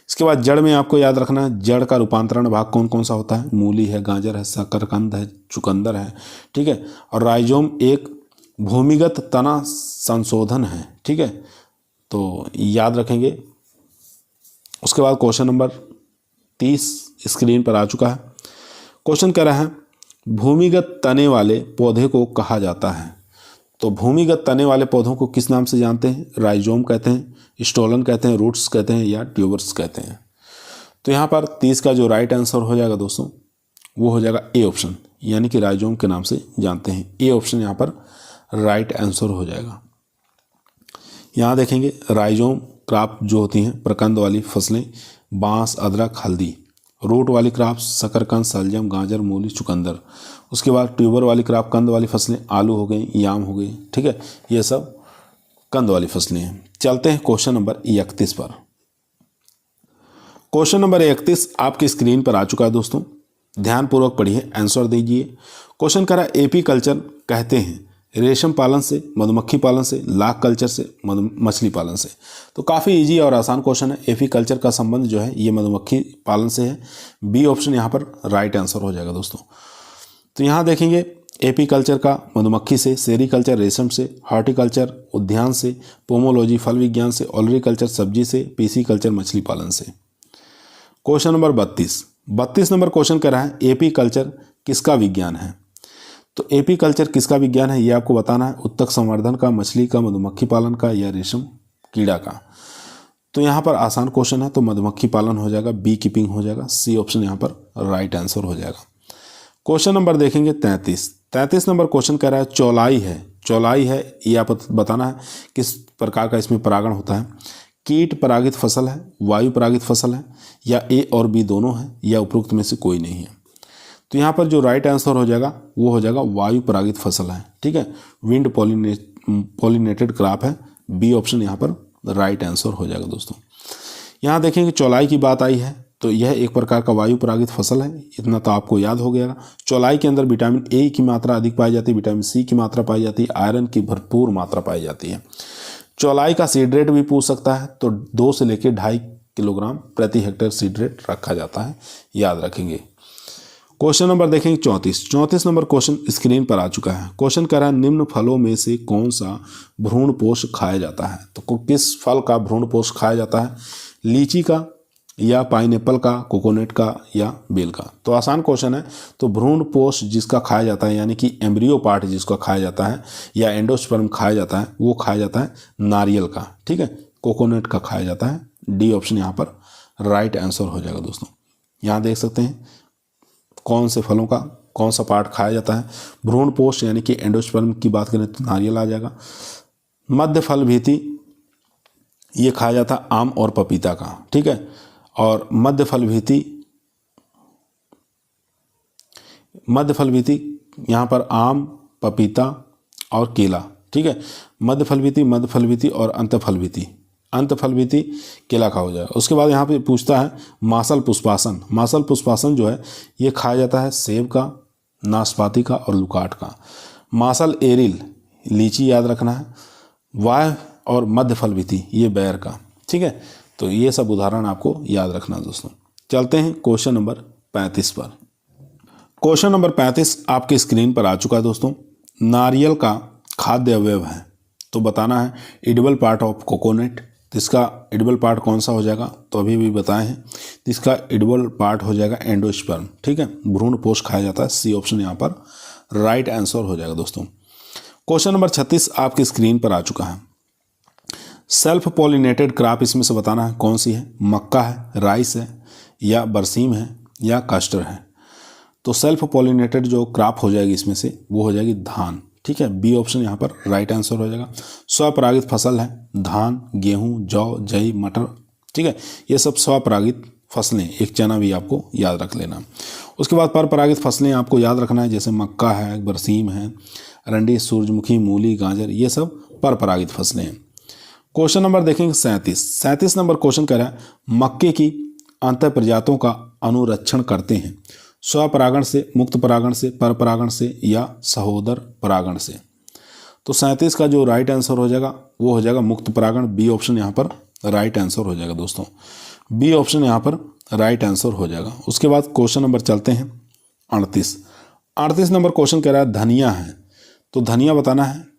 इसके बाद जड़ में आपको याद रखना है जड़ का रूपांतरण भाग कौन कौन सा होता है? मूली है, गाजर है, शकरकंद है, चुकंदर है, ठीक है। और राइजोम एक भूमिगत तना संशोधन है, ठीक है, तो याद रखेंगे। उसके बाद क्वेश्चन नंबर 30 स्क्रीन पर आ चुका है। क्वेश्चन कह रहा है भूमिगत तने वाले पौधे को कहा जाता है। तो भूमिगत तने वाले पौधों को किस नाम से जानते हैं? राइजोम कहते हैं, स्टोलन कहते हैं, रूट्स कहते हैं या ट्यूबर्स कहते हैं। तो यहाँ पर 30 का जो राइट आंसर हो जाएगा दोस्तों वो हो जाएगा ए ऑप्शन, यानी कि राइजोम के नाम से जानते हैं। ए ऑप्शन यहाँ पर राइट आंसर हो जाएगा। यहाँ देखेंगे राइजोम क्रॉप जो होती हैं प्रकंद वाली फसलें, बांस, अदरक, हल्दी। रूट वाली क्रॉप शकरकंद, शलजम, गाजर, मूली, चुकंदर। उसके बाद ट्यूबर वाली क्रॉप कंद वाली फसलें, आलू हो गई, याम हो गई, ठीक है, ये सब कंद वाली फसलें हैं। चलते हैं क्वेश्चन नंबर 31 पर। क्वेश्चन नंबर 31 आपकी स्क्रीन पर आ चुका है दोस्तों, ध्यानपूर्वक पढ़िए, आंसर दीजिए। क्वेश्चन करा एपी कल्चर कहते हैं रेशम पालन से, मधुमक्खी पालन से, लाख कल्चर से, मछली पालन से। तो काफ़ी इजी और आसान क्वेश्चन है। एपी कल्चर का संबंध जो है ये मधुमक्खी पालन से है। बी ऑप्शन यहाँ पर राइट आंसर हो जाएगा दोस्तों। तो यहाँ देखेंगे एपी कल्चर का मधुमक्खी से, सेरीकल्चर रेशम से, हॉर्टिकल्चर उद्यान से, पोमोलॉजी फल विज्ञान से, ओलरीकल्चर सब्जी से, पीसी कल्चर मछली पालन से। क्वेश्चन नंबर 32 नंबर क्वेश्चन कर रहा है एपी कल्चर किसका विज्ञान है। तो एपी कल्चर किसका विज्ञान है ये आपको बताना है। उत्तक संवर्धन का, मछली का, मधुमक्खी पालन का या रेशम कीड़ा का। तो यहाँ पर आसान क्वेश्चन है तो मधुमक्खी पालन हो जाएगा, बी कीपिंग हो जाएगा, सी ऑप्शन यहाँ पर राइट आंसर हो जाएगा। क्वेश्चन नंबर देखेंगे 33 नंबर क्वेश्चन कह रहा है चौलाई है ये आप बताना है किस प्रकार का इसमें परागण होता है। कीट परागित फसल है, वायु परागित फसल है या ए और बी दोनों है या उपरोक्त में से कोई नहीं है। तो यहाँ पर जो राइट आंसर हो जाएगा वो हो जाएगा वायु परागित फसल है, ठीक है, विंड पॉलिनेटेड क्रॉप है। बी ऑप्शन यहाँ पर राइट आंसर हो जाएगा दोस्तों। यहाँ देखेंगे चौलाई की बात आई है तो यह एक प्रकार का वायु परागित फसल है, इतना तो आपको याद हो गया। चौलाई के अंदर विटामिन ए की मात्रा अधिक पाई जाती है, विटामिन सी की मात्रा पाई जाती है, आयरन की भरपूर मात्रा पाई जाती है। चौलाई का सीड रेट भी पूछ सकता है तो 2 से लेकर 2.5 किलोग्राम प्रति हेक्टेयर सीड रेट रखा जाता है, याद रखेंगे। क्वेश्चन नंबर देखेंगे 34 नंबर क्वेश्चन स्क्रीन पर आ चुका है। क्वेश्चन कह रहा है निम्न फलों में से कौन सा भ्रूणपोष खाया जाता है। तो किस फल का भ्रूणपोष खाया जाता है? लीची का या पाइनएप्पल का, कोकोनट का या बेल का। तो आसान क्वेश्चन है। तो भ्रूणपोष जिसका खाया जाता है यानी कि एम्ब्रियो पार्ट जिसका खाया जाता है या एंडोस्पर्म खाया जाता है वो खाया जाता है नारियल का, ठीक है, कोकोनट का खाया जाता है। डी ऑप्शन यहाँ पर राइट आंसर हो जाएगा दोस्तों। यहाँ देख सकते हैं कौन से फलों का कौन सा पार्ट खाया जाता है। भ्रूणपोष यानी कि एंडोस्पर्म की बात करें तो नारियल आ जाएगा। मध्य फल भीति ये खाया जाता है आम और पपीता का, ठीक है, और मध्य फल भीति यहाँ पर आम, पपीता और केला, ठीक है, मध्य फल भीति और अंत फल भीति केला का हो जाएगा। उसके बाद यहाँ पे पूछता है मासल पुष्पासन जो है ये खाया जाता है सेब का, नाशपाती का और लुकाट का। मासल एरिल लीची याद रखना है, वाह और मध्य फल भीति ये बैर का, ठीक है। तो ये सब उदाहरण आपको याद रखना दोस्तों। चलते हैं क्वेश्चन नंबर 35 पर। क्वेश्चन नंबर 35 आपके स्क्रीन पर आ चुका है दोस्तों। नारियल का खाद्य अवयव है तो बताना है एडिबल पार्ट ऑफ कोकोनट, तो इसका एडिबल पार्ट कौन सा हो जाएगा, तो अभी भी बताए हैं, तो इसका एडिबल पार्ट हो जाएगा एंडोस्पर्म, ठीक है, भ्रूण पोष खाया जाता है। सी ऑप्शन यहाँ पर राइट आंसर हो जाएगा दोस्तों। क्वेश्चन नंबर 36 आपकी स्क्रीन पर आ चुका है। सेल्फ पॉलिनेटेड क्रॉप इसमें से बताना है कौन सी है, मक्का है, राइस है, या बरसीम है, या कास्टर है। तो सेल्फ पॉलिनेटेड जो क्रॉप हो जाएगी इसमें से वो हो जाएगी धान, ठीक है, बी ऑप्शन यहाँ पर राइट आंसर हो जाएगा। स्वपरागित फसल है धान, गेहूं, जौ, जई, मटर, ठीक है, ये सब स्वपरागित फसलें। एक चना भी आपको याद रख लेना। उसके बाद परपरागित फसलें आपको याद रखना है, जैसे मक्का है, बरसीम है, अरंडी, सूरजमुखी, मूली, गाजर, ये सब परपरागित फसलें हैं। क्वेश्चन नंबर देखेंगे 37 नंबर क्वेश्चन कह रहा है मक्के की अंतर प्रजातियों का अनुरक्षण करते हैं, स्वपरागण से, मुक्त परागण से, परपरागण से, या सहोदर परागण से। तो 37 का जो राइट आंसर हो जाएगा वो हो जाएगा मुक्त परागण, बी ऑप्शन यहाँ पर राइट आंसर हो जाएगा दोस्तों, बी ऑप्शन यहाँ पर राइट आंसर हो जाएगा। उसके बाद क्वेश्चन नंबर चलते हैं 38 नंबर क्वेश्चन कह रहा है धनिया है, तो धनिया बताना है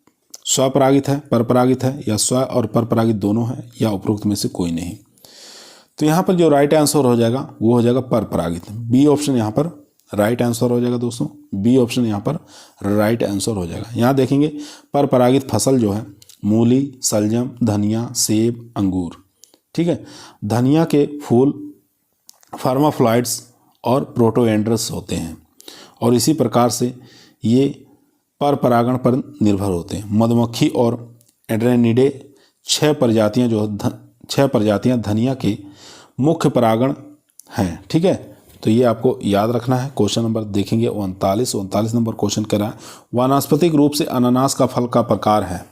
स्वपरागित है, परपरागित है, या स्व और परपरागित दोनों है, या उपरोक्त में से कोई नहीं। तो यहाँ पर जो राइट आंसर हो जाएगा वो हो जाएगा परपरागित, बी ऑप्शन यहाँ पर राइट आंसर हो जाएगा दोस्तों, बी ऑप्शन यहाँ पर राइट आंसर हो जाएगा। यहाँ देखेंगे परपरागित फसल जो है मूली, सलजम, धनिया, सेब, अंगूर, ठीक है। धनिया के फूल फार्माफ्लॉइड्स और प्रोटोएंड्रस होते हैं, और इसी प्रकार से ये परपरागण पर निर्भर होते हैं। मधुमक्खी और एड्रेनिडे 6 प्रजातियां धनिया के मुख्य परागण हैं, ठीक है। तो ये आपको याद रखना है। क्वेश्चन नंबर देखेंगे 39 नंबर क्वेश्चन कह रहा है वानस्पतिक रूप से अनानास का फल का प्रकार है,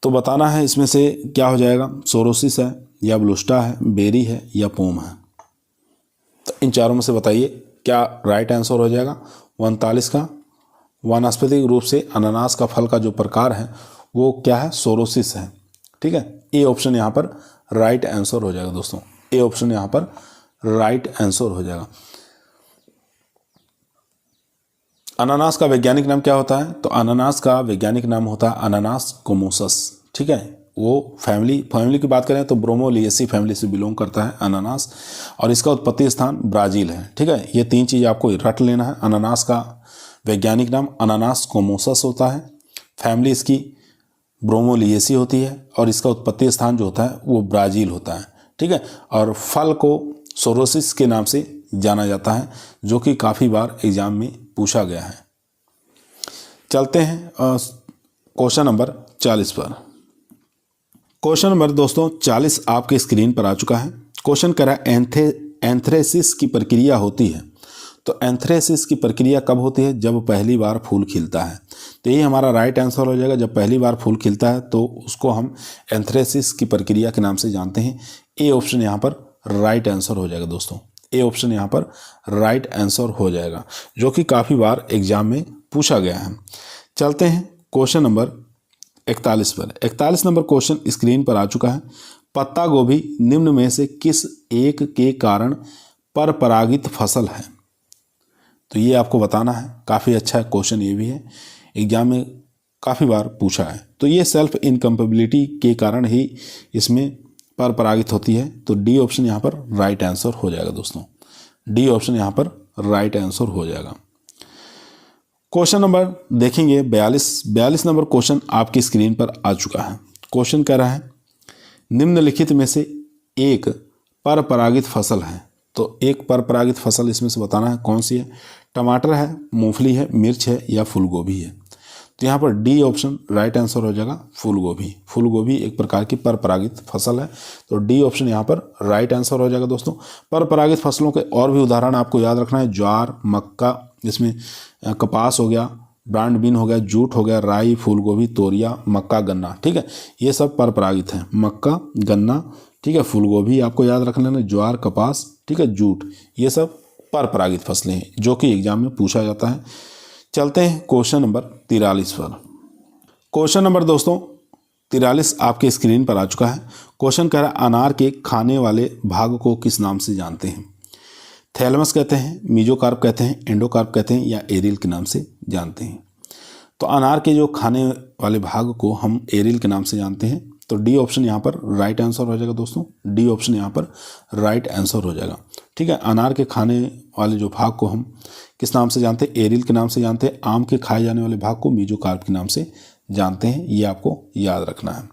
तो बताना है इसमें से क्या हो जाएगा, सोरोसिस है, या ब्लूस्टा है, बेरी है, या पोम है। तो इन चारों में से बताइए क्या राइट आंसर हो जाएगा। 39 का वानस्पतिक रूप से अनानास का फल का जो प्रकार है वो क्या है, सोरोसिस है, ठीक है। ए ऑप्शन यहाँ पर राइट आंसर हो जाएगा दोस्तों, ए ऑप्शन यहाँ पर राइट आंसर हो जाएगा। अनानास का वैज्ञानिक नाम क्या होता है, तो अनानास का वैज्ञानिक नाम होता है अनानास कोमोसस, ठीक है। वो फैमिली की बात करें तो ब्रोमोलिएसी फैमिली से बिलोंग करता है अनानास, और इसका उत्पत्ति स्थान ब्राज़ील है, ठीक है। ये 3 चीज़ आपको रट लेना है। अनानास का वैज्ञानिक नाम अनानास कोमोसस होता है, फैमिली इसकी ब्रोमोलिएसी होती है, और इसका उत्पत्ति स्थान जो होता है वो ब्राज़ील होता है, ठीक है। और फल को सोरोसिस के नाम से जाना जाता है, जो कि काफ़ी बार एग्जाम में पूछा गया है। चलते हैं क्वेश्चन नंबर 40 पर। क्वेश्चन नंबर दोस्तों 40 आपके स्क्रीन पर आ चुका है। क्वेश्चन कह रहा है एंथ्रेसिस की प्रक्रिया होती है, तो एंथ्रेसिस की प्रक्रिया कब होती है, जब पहली बार फूल खिलता है। तो ये हमारा राइट आंसर हो जाएगा, जब पहली बार फूल खिलता है तो उसको हम एंथ्रेसिस की प्रक्रिया के नाम से जानते हैं। ए ऑप्शन यहाँ पर राइट आंसर हो जाएगा दोस्तों, ए ऑप्शन यहाँ पर राइट आंसर हो जाएगा, जो कि काफ़ी बार एग्जाम में पूछा गया है। चलते हैं क्वेश्चन नंबर 41 पर। 41 नंबर क्वेश्चन स्क्रीन पर आ चुका है। पत्ता गोभी निम्न में से किस एक के कारण परपरागित फसल है, तो ये आपको बताना है। काफ़ी अच्छा क्वेश्चन ये भी है, एग्जाम में काफ़ी बार पूछा है। तो ये सेल्फ इनकम्पेबिलिटी के कारण ही इसमें परपरागित होती है, तो डी ऑप्शन यहाँ पर राइट आंसर हो जाएगा दोस्तों, डी ऑप्शन यहाँ पर राइट आंसर हो जाएगा। क्वेश्चन नंबर देखेंगे 42 नंबर क्वेश्चन आपकी स्क्रीन पर आ चुका है। क्वेश्चन कह रहा है निम्नलिखित में से एक परपरागित फसल है, तो एक परपरागित फसल इसमें से बताना है कौन सी है। टमाटर है, मूंगफली है, मिर्च है, या फूलगोभी है। तो यहाँ पर डी ऑप्शन राइट आंसर हो जाएगा, फूलगोभी। फूलगोभी एक प्रकार की परपरागित फसल है, तो डी ऑप्शन यहाँ पर राइट आंसर हो जाएगा दोस्तों। परपरागित फसलों के और भी उदाहरण आपको याद रखना है, ज्वार, मक्का, इसमें कपास हो गया, ब्रांड बीन हो गया, जूट हो गया, राई, फूलगोभी, तोरिया, मक्का, गन्ना, ठीक है। ये सब परपरागित हैं, मक्का, गन्ना, ठीक है, फूलगोभी आपको याद रख लेना, ज्वार, कपास, ठीक है, जूट, ये सब परपरागित फसलें हैं जो कि एग्जाम में पूछा जाता है। चलते हैं क्वेश्चन नंबर 43 पर। क्वेश्चन नंबर दोस्तों 43 आपके स्क्रीन पर आ चुका है। क्वेश्चन कह रहा है अनार के खाने वाले भाग को किस नाम से जानते हैं। थैलमस कहते हैं, मीजोकार्प कहते हैं, एंडोकार्प कहते हैं, या एरियल के नाम से जानते हैं। तो अनार के जो खाने वाले भाग को हम एरिल के नाम से जानते हैं। तो डी ऑप्शन यहाँ पर राइट आंसर हो जाएगा दोस्तों, डी ऑप्शन यहाँ पर राइट आंसर हो जाएगा। ठीक है, अनार के खाने वाले जो भाग को हम किस नाम से जानते हैं? एरिल के नाम से जानते हैं। आम के खाए जाने वाले भाग को मीजोकार्प के नाम से जानते हैं, ये आपको याद रखना है।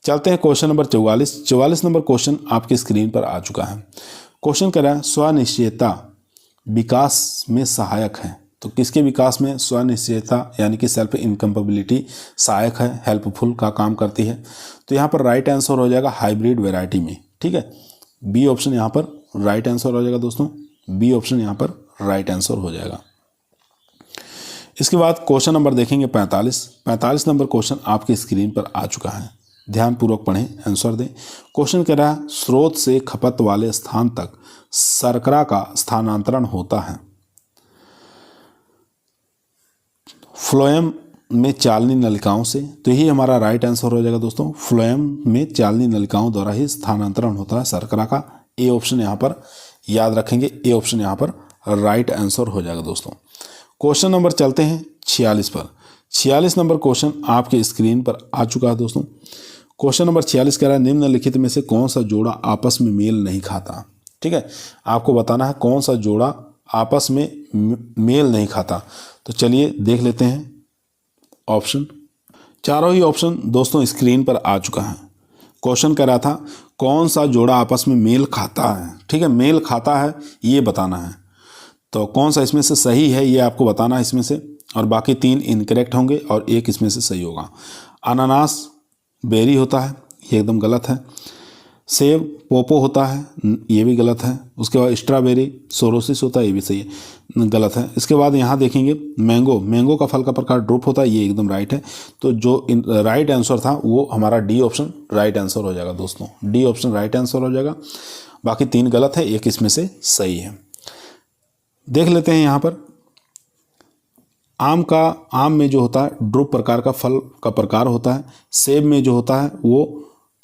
चलते हैं क्वेश्चन नंबर 44। 44 नंबर क्वेश्चन आपके स्क्रीन पर आ चुका है। क्वेश्चन कह रहा है स्वनिश्चयता विकास में सहायक है। तो किसके विकास में स्वनिश्चयता यानी कि सेल्फ इनकम्पेबिलिटी सहायक है, हेल्पफुल का काम करती है? तो यहाँ पर राइट आंसर हो जाएगा हाइब्रिड वैरायटी में। ठीक है, बी ऑप्शन यहाँ पर राइट आंसर हो जाएगा दोस्तों, बी ऑप्शन यहाँ पर राइट आंसर हो जाएगा। इसके बाद क्वेश्चन नंबर देखेंगे 45। 45 नंबर क्वेश्चन आपकी स्क्रीन पर आ चुका है, ध्यानपूर्वक पढ़ें, आंसर दें। क्वेश्चन कह रहा है स्रोत से खपत वाले स्थान तक शर्करा का स्थानांतरण होता है। फ्लोएम में चालनी नलिकाओं से, तो यही हमारा राइट आंसर हो जाएगा दोस्तों। फ्लोएम में चालनी नलिकाओं द्वारा ही स्थानांतरण होता है शर्करा का। ए ऑप्शन यहाँ पर याद रखेंगे, ए ऑप्शन यहाँ पर राइट आंसर हो जाएगा दोस्तों। क्वेश्चन नंबर चलते हैं 46 पर। 46 नंबर क्वेश्चन आपके स्क्रीन पर आ चुका है दोस्तों। क्वेश्चन नंबर 46 कह रहा है निम्नलिखित में से कौन सा जोड़ा आपस में मेल नहीं खाता। ठीक है, आपको बताना है कौन सा जोड़ा आपस में मेल नहीं खाता। तो चलिए देख लेते हैं ऑप्शन। चारों ही ऑप्शन दोस्तों स्क्रीन पर आ चुका है। क्वेश्चन कह रहा था कौन सा जोड़ा आपस में मेल खाता है। ठीक है, मेल खाता है ये बताना है। तो कौन सा इसमें से सही है ये आपको बताना है इसमें से, और बाकी 3 इनकरेक्ट होंगे और 1 इसमें से सही होगा। अनानास बेरी होता है, ये एकदम गलत है। सेब पोपो होता है, ये भी गलत है। उसके बाद स्ट्रॉबेरी सोरोसिस होता है, ये भी सही है, गलत है। इसके बाद यहाँ देखेंगे मैंगो का फल का प्रकार ड्रुप होता है, ये एकदम राइट है। तो जो राइट आंसर था वो हमारा डी ऑप्शन राइट आंसर हो जाएगा दोस्तों, डी ऑप्शन राइट आंसर हो जाएगा। बाकी 3 गलत है, 1 इसमें से सही है। देख लेते हैं यहाँ पर आम में जो होता है ड्रुप प्रकार का फल का प्रकार होता है। सेब में जो होता है वो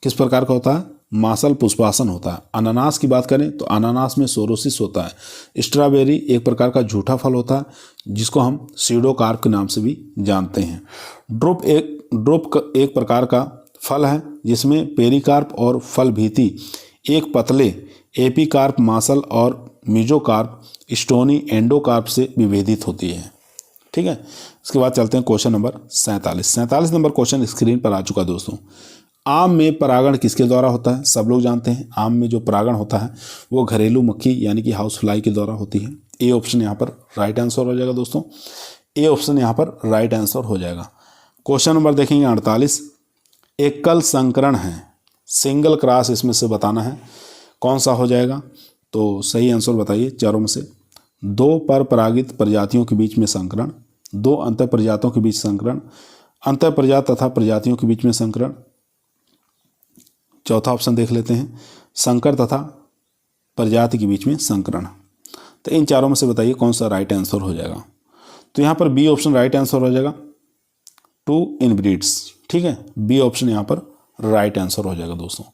किस प्रकार का होता है? मासल पुष्पासन होता है। अनानास की बात करें तो अनानास में सोरोसिस होता है। स्ट्रॉबेरी एक प्रकार का झूठा फल होता है जिसको हम सीडोकार्प के नाम से भी जानते हैं। ड्रुप एक प्रकार का फल है जिसमें पेरिकार्प और फल भीति एक पतले एपिकार्प मासल और मीजोकार्प स्टोनी एंडोकार्प से विभेदित होती है। ठीक है, इसके बाद चलते हैं question number 47। 47 number question screen पर आ चुका है दोस्तों। आम में परागण किसके द्वारा होता है? सब लोग जानते हैं आम में जो परागण होता है वो घरेलू मक्खी यानी कि हाउस फ्लाई के द्वारा होती है। ए ऑप्शन यहाँ पर राइट आंसर हो जाएगा दोस्तों, ए ऑप्शन यहाँ पर राइट आंसर हो जाएगा। क्वेश्चन नंबर देखेंगे 48। एकल संकरण है, सिंगल क्रॉस इसमें से बताना है कौन सा हो जाएगा। तो सही आंसर बताइए चारों में से। 2 पर परागित प्रजातियों के बीच में संकरण, 2 अंतर प्रजातियों के बीच संकरण, अंतर प्रजात तथा प्रजातियों के बीच में संकरण। चौथा ऑप्शन देख लेते हैं, संकर तथा प्रजाति के बीच में संकरण। तो इन चारों में से बताइए कौन सा राइट आंसर हो जाएगा। तो यहाँ पर बी ऑप्शन राइट आंसर हो जाएगा, 2 इनब्रीड्स। ठीक है, बी ऑप्शन यहाँ पर राइट आंसर हो जाएगा दोस्तों,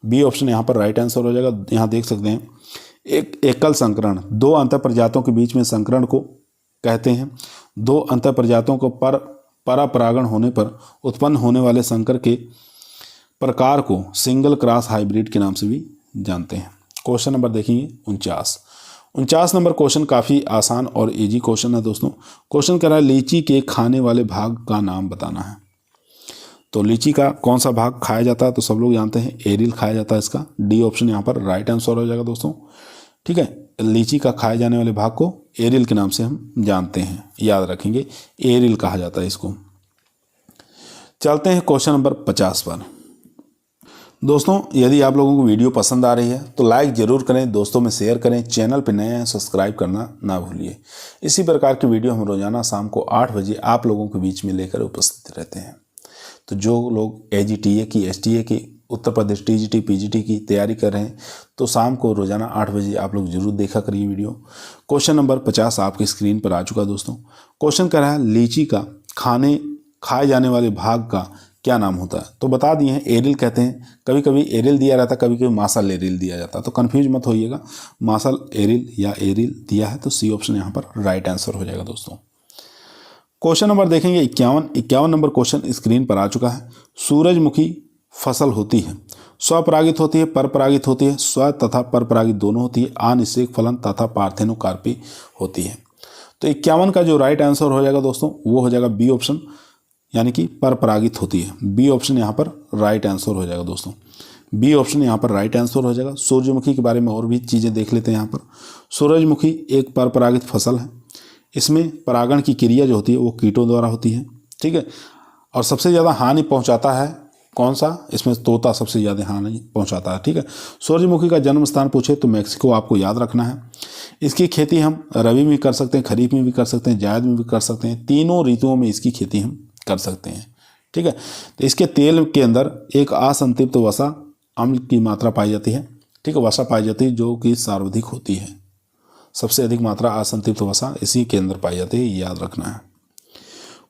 बी ऑप्शन यहाँ पर राइट आंसर हो जाएगा। यहाँ देख सकते हैं एक एकल संकरण, 2 अंतर प्रजातियों के बीच में संकरण को कहते हैं। 2 अंतर प्रजातियों को परापरागण होने पर उत्पन्न होने वाले संकर के प्रकार को सिंगल क्रॉस हाइब्रिड के नाम से भी जानते हैं। क्वेश्चन नंबर देखेंगे 49 नंबर क्वेश्चन काफ़ी आसान और इजी क्वेश्चन है दोस्तों। क्वेश्चन कह रहा है लीची के खाने वाले भाग का नाम बताना है। तो लीची का कौन सा भाग खाया जाता है? तो सब लोग जानते हैं एरिल खाया जाता है इसका, डी ऑप्शन यहाँ पर राइट आंसर हो जाएगा दोस्तों। ठीक है, लीची का खाए जाने वाले भाग को एरिल के नाम से हम जानते हैं, याद रखेंगे एरिल कहा जाता है इसको। चलते हैं क्वेश्चन नंबर 50 पर। दोस्तों यदि आप लोगों को वीडियो पसंद आ रही है तो लाइक ज़रूर करें, दोस्तों में शेयर करें, चैनल पर नए हैं सब्सक्राइब करना ना भूलिए। इसी प्रकार की वीडियो हम रोजाना शाम को 8 बजे आप लोगों के बीच में लेकर उपस्थित रहते हैं। तो जो लोग AGTA की, STA की, उत्तर प्रदेश TGT PGT की तैयारी कर रहे हैं तो शाम को रोजाना 8 बजे आप लोग जरूर देखा करिए वीडियो। क्वेश्चन नंबर 50 आपकी स्क्रीन पर आ चुका दोस्तों। क्वेश्चन कह रहा है लीची का खाए जाने वाले भाग का क्या नाम होता है? तो बता दिए हैं एरिल कहते हैं, कभी कभी एरिल दिया रहता है, कभी कभी मासल एरिल दिया जाता है। तो कन्फ्यूज मत होइएगा, मासल एरिल या एरिल दिया है तो सी ऑप्शन यहाँ पर राइट आंसर हो जाएगा दोस्तों। क्वेश्चन नंबर देखेंगे 51 नंबर क्वेश्चन स्क्रीन पर आ चुका है। सूरजमुखी फसल होती है, स्वपरागित होती है, परपरागित होती है, स्व तथा परपरागित दोनों होती है, अनिषेक फलन तथा पार्थेनोकार्पी होती है। तो 51 का जो राइट आंसर हो जाएगा दोस्तों वो हो जाएगा बी ऑप्शन, यानी कि परपरागित होती है। बी ऑप्शन यहाँ पर राइट आंसर हो जाएगा दोस्तों, बी ऑप्शन यहाँ पर राइट आंसर हो जाएगा। सूरजमुखी के बारे में और भी चीज़ें देख लेते हैं। यहाँ पर सूरजमुखी एक परपरागित फसल है, इसमें परागण की क्रिया जो होती है वो कीटों द्वारा होती है, ठीक है। और सबसे ज़्यादा हानि पहुँचाता है कौन सा, इसमें तोता सबसे ज़्यादा हानि पहुँचाता है, ठीक है। सूरजमुखी का जन्म स्थान पूछे तो मैक्सिको आपको याद रखना है। इसकी खेती हम रबी में कर सकते हैं, खरीफ में भी कर सकते हैं, जायद में भी कर सकते हैं, तीनों ऋतुओं में इसकी खेती हम कर सकते हैं, ठीक है। तो इसके तेल के अंदर एक असंतृप्त वसा अम्ल की मात्रा पाई जाती है, ठीक है, वसा पाई जाती है जो कि सर्वाधिक होती है। सबसे अधिक मात्रा असंतृप्त वसा इसी के अंदर पाई जाती है, याद रखना है।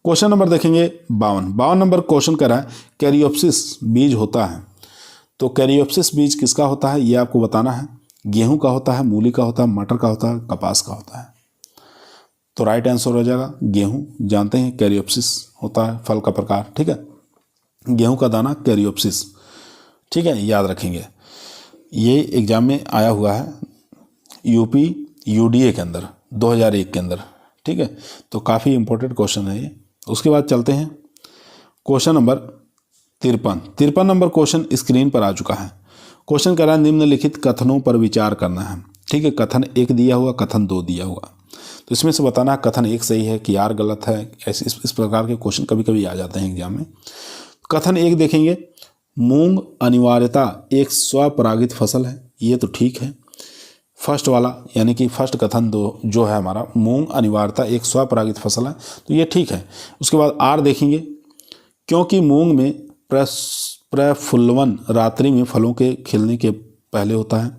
क्वेश्चन नंबर देखेंगे 52 नंबर क्वेश्चन कर रहा है कैरियोप्सिस बीज होता है। तो कैरियोप्सिस बीज किसका होता है ये आपको बताना है। गेहूं का होता है, मूली का होता है, मटर का होता है, कपास का होता है। तो राइट आंसर हो जाएगा गेहूं। जानते हैं कैरियोप्सिस होता है फल का प्रकार, ठीक है, गेहूं का दाना कैरियोप्सिस, ठीक है, याद रखेंगे। ये एग्जाम में आया हुआ है यूपी यूडीए के अंदर 2001 के अंदर, ठीक है। तो काफ़ी इंपॉर्टेंट क्वेश्चन है ये। उसके बाद चलते हैं question number 53 number question screen पर आ चुका है। क्वेश्चन कह रहा है निम्नलिखित कथनों पर विचार करना है, ठीक है। कथन 1 दिया हुआ, कथन 2 दिया हुआ, तो इसमें से बताना कथन 1 सही है कि आर गलत है। ऐसे इस प्रकार के क्वेश्चन कभी कभी आ जाते हैं एग्जाम में। कथन 1 देखेंगे, मूंग अनिवार्यता एक स्वपरागित फसल है, ये तो ठीक है। फर्स्ट वाला यानी कि फर्स्ट कथन 2 जो है हमारा, मूंग अनिवार्यता एक स्वपरागित फसल है, तो ये ठीक है। उसके बाद आर देखेंगे, क्योंकि मूंग में प्रफुल्लवन रात्रि में फलों के खिलने के पहले होता है,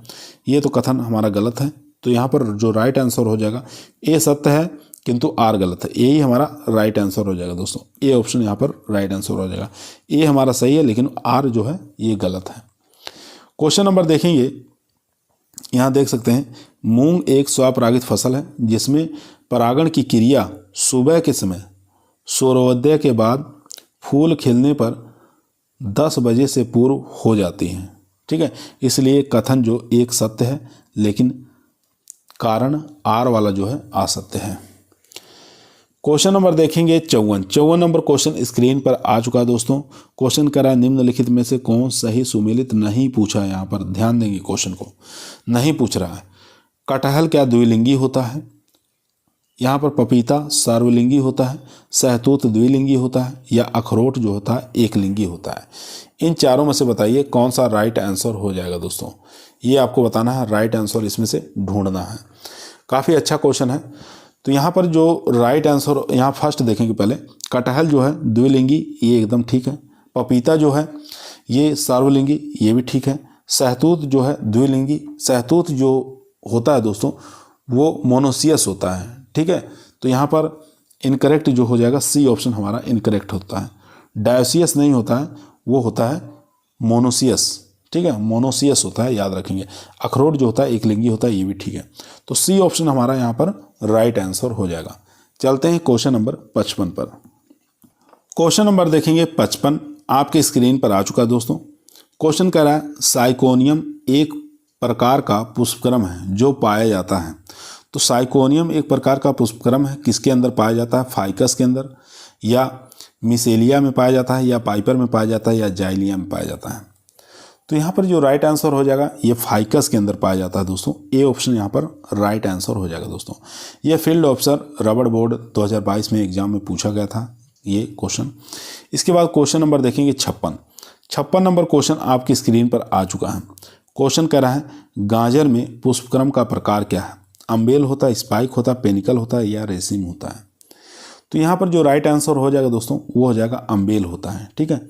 ये तो कथन हमारा गलत है। तो यहाँ पर जो राइट आंसर हो जाएगा, ए सत्य है किंतु आर गलत है, ए ही हमारा राइट आंसर हो जाएगा दोस्तों। ए ऑप्शन यहाँ पर राइट आंसर हो जाएगा। ए हमारा सही है लेकिन आर जो है ये गलत है। क्वेश्चन नंबर देखेंगे, यहाँ देख सकते हैं मूंग एक स्वपरागित फसल है जिसमें परागण की क्रिया सुबह के समय सूर्योदय के बाद फूल खिलने पर 10 बजे से पूर्व हो जाती है, ठीक है। इसलिए कथन जो एक सत्य है लेकिन कारण आर वाला जो है असत्य है। क्वेश्चन नंबर देखेंगे 54 नंबर क्वेश्चन स्क्रीन पर आ चुका है दोस्तों। क्वेश्चन करा निम्नलिखित में से कौन सही सुमेलित नहीं पूछा है, यहाँ पर ध्यान देंगे क्वेश्चन को, नहीं पूछ रहा है। कटहल क्या द्विलिंगी होता है, यहाँ पर पपीता सार्वलिंगी होता है, सहतूत द्विलिंगी होता है, या अखरोट जो होता है एक लिंगी होता है। इन चारों में से बताइए कौन सा राइट आंसर हो जाएगा दोस्तों, ये आपको बताना है। राइट आंसर इसमें से ढूंढना है। काफ़ी अच्छा क्वेश्चन है। तो यहाँ पर जो राइट आंसर, यहाँ फर्स्ट देखेंगे पहले, कटहल जो है द्विलिंगी, ये एकदम ठीक है। पपीता जो है ये सार्वलिंगी, ये भी ठीक है। सहतूत जो है द्विलिंगी, सहतूत जो होता है दोस्तों वो मोनोसियस होता है, ठीक है। तो यहाँ पर इनकरेक्ट जो हो जाएगा, सी ऑप्शन हमारा इनकरेक्ट होता है। डायोसियस नहीं होता है, वो होता है मोनोसियस, ठीक है, मोनोसियस होता है, याद रखेंगे। अखरोट जो होता है एक लिंगी होता है, ये भी ठीक है। तो सी ऑप्शन हमारा यहाँ पर राइट आंसर हो जाएगा। चलते हैं क्वेश्चन नंबर 55 पर। क्वेश्चन नंबर देखेंगे 55 आपके स्क्रीन पर आ चुका है दोस्तों। क्वेश्चन कह रहा है साइकोनियम एक प्रकार का पुष्पक्रम है जो पाया जाता है। तो साइकोनियम एक प्रकार का पुष्पक्रम है, किसके अंदर पाया जाता है, फाइकस के अंदर, या मिसेलिया में पाया जाता है, या पाइपर में पाया जाता है, या जाइलिया में पाया जाता है। तो यहाँ पर जो राइट आंसर हो जाएगा ये फाइकस के अंदर पाया जाता है दोस्तों। ए ऑप्शन यहाँ पर राइट आंसर हो जाएगा दोस्तों। ये फील्ड ऑफिसर रबड़ बोर्ड 2022 में एग्जाम में पूछा गया था ये क्वेश्चन। इसके बाद क्वेश्चन नंबर देखेंगे 56 नंबर क्वेश्चन आपकी स्क्रीन पर आ चुका है। क्वेश्चन कह रहा है गाजर में पुष्पक्रम का प्रकार क्या है, अम्बेल होता है, स्पाइक होता है, पेनिकल होता है, या रेसिम होता है। तो यहाँ पर जो राइट आंसर हो जाएगा दोस्तों वो हो जाएगा अम्बेल होता है, ठीक है।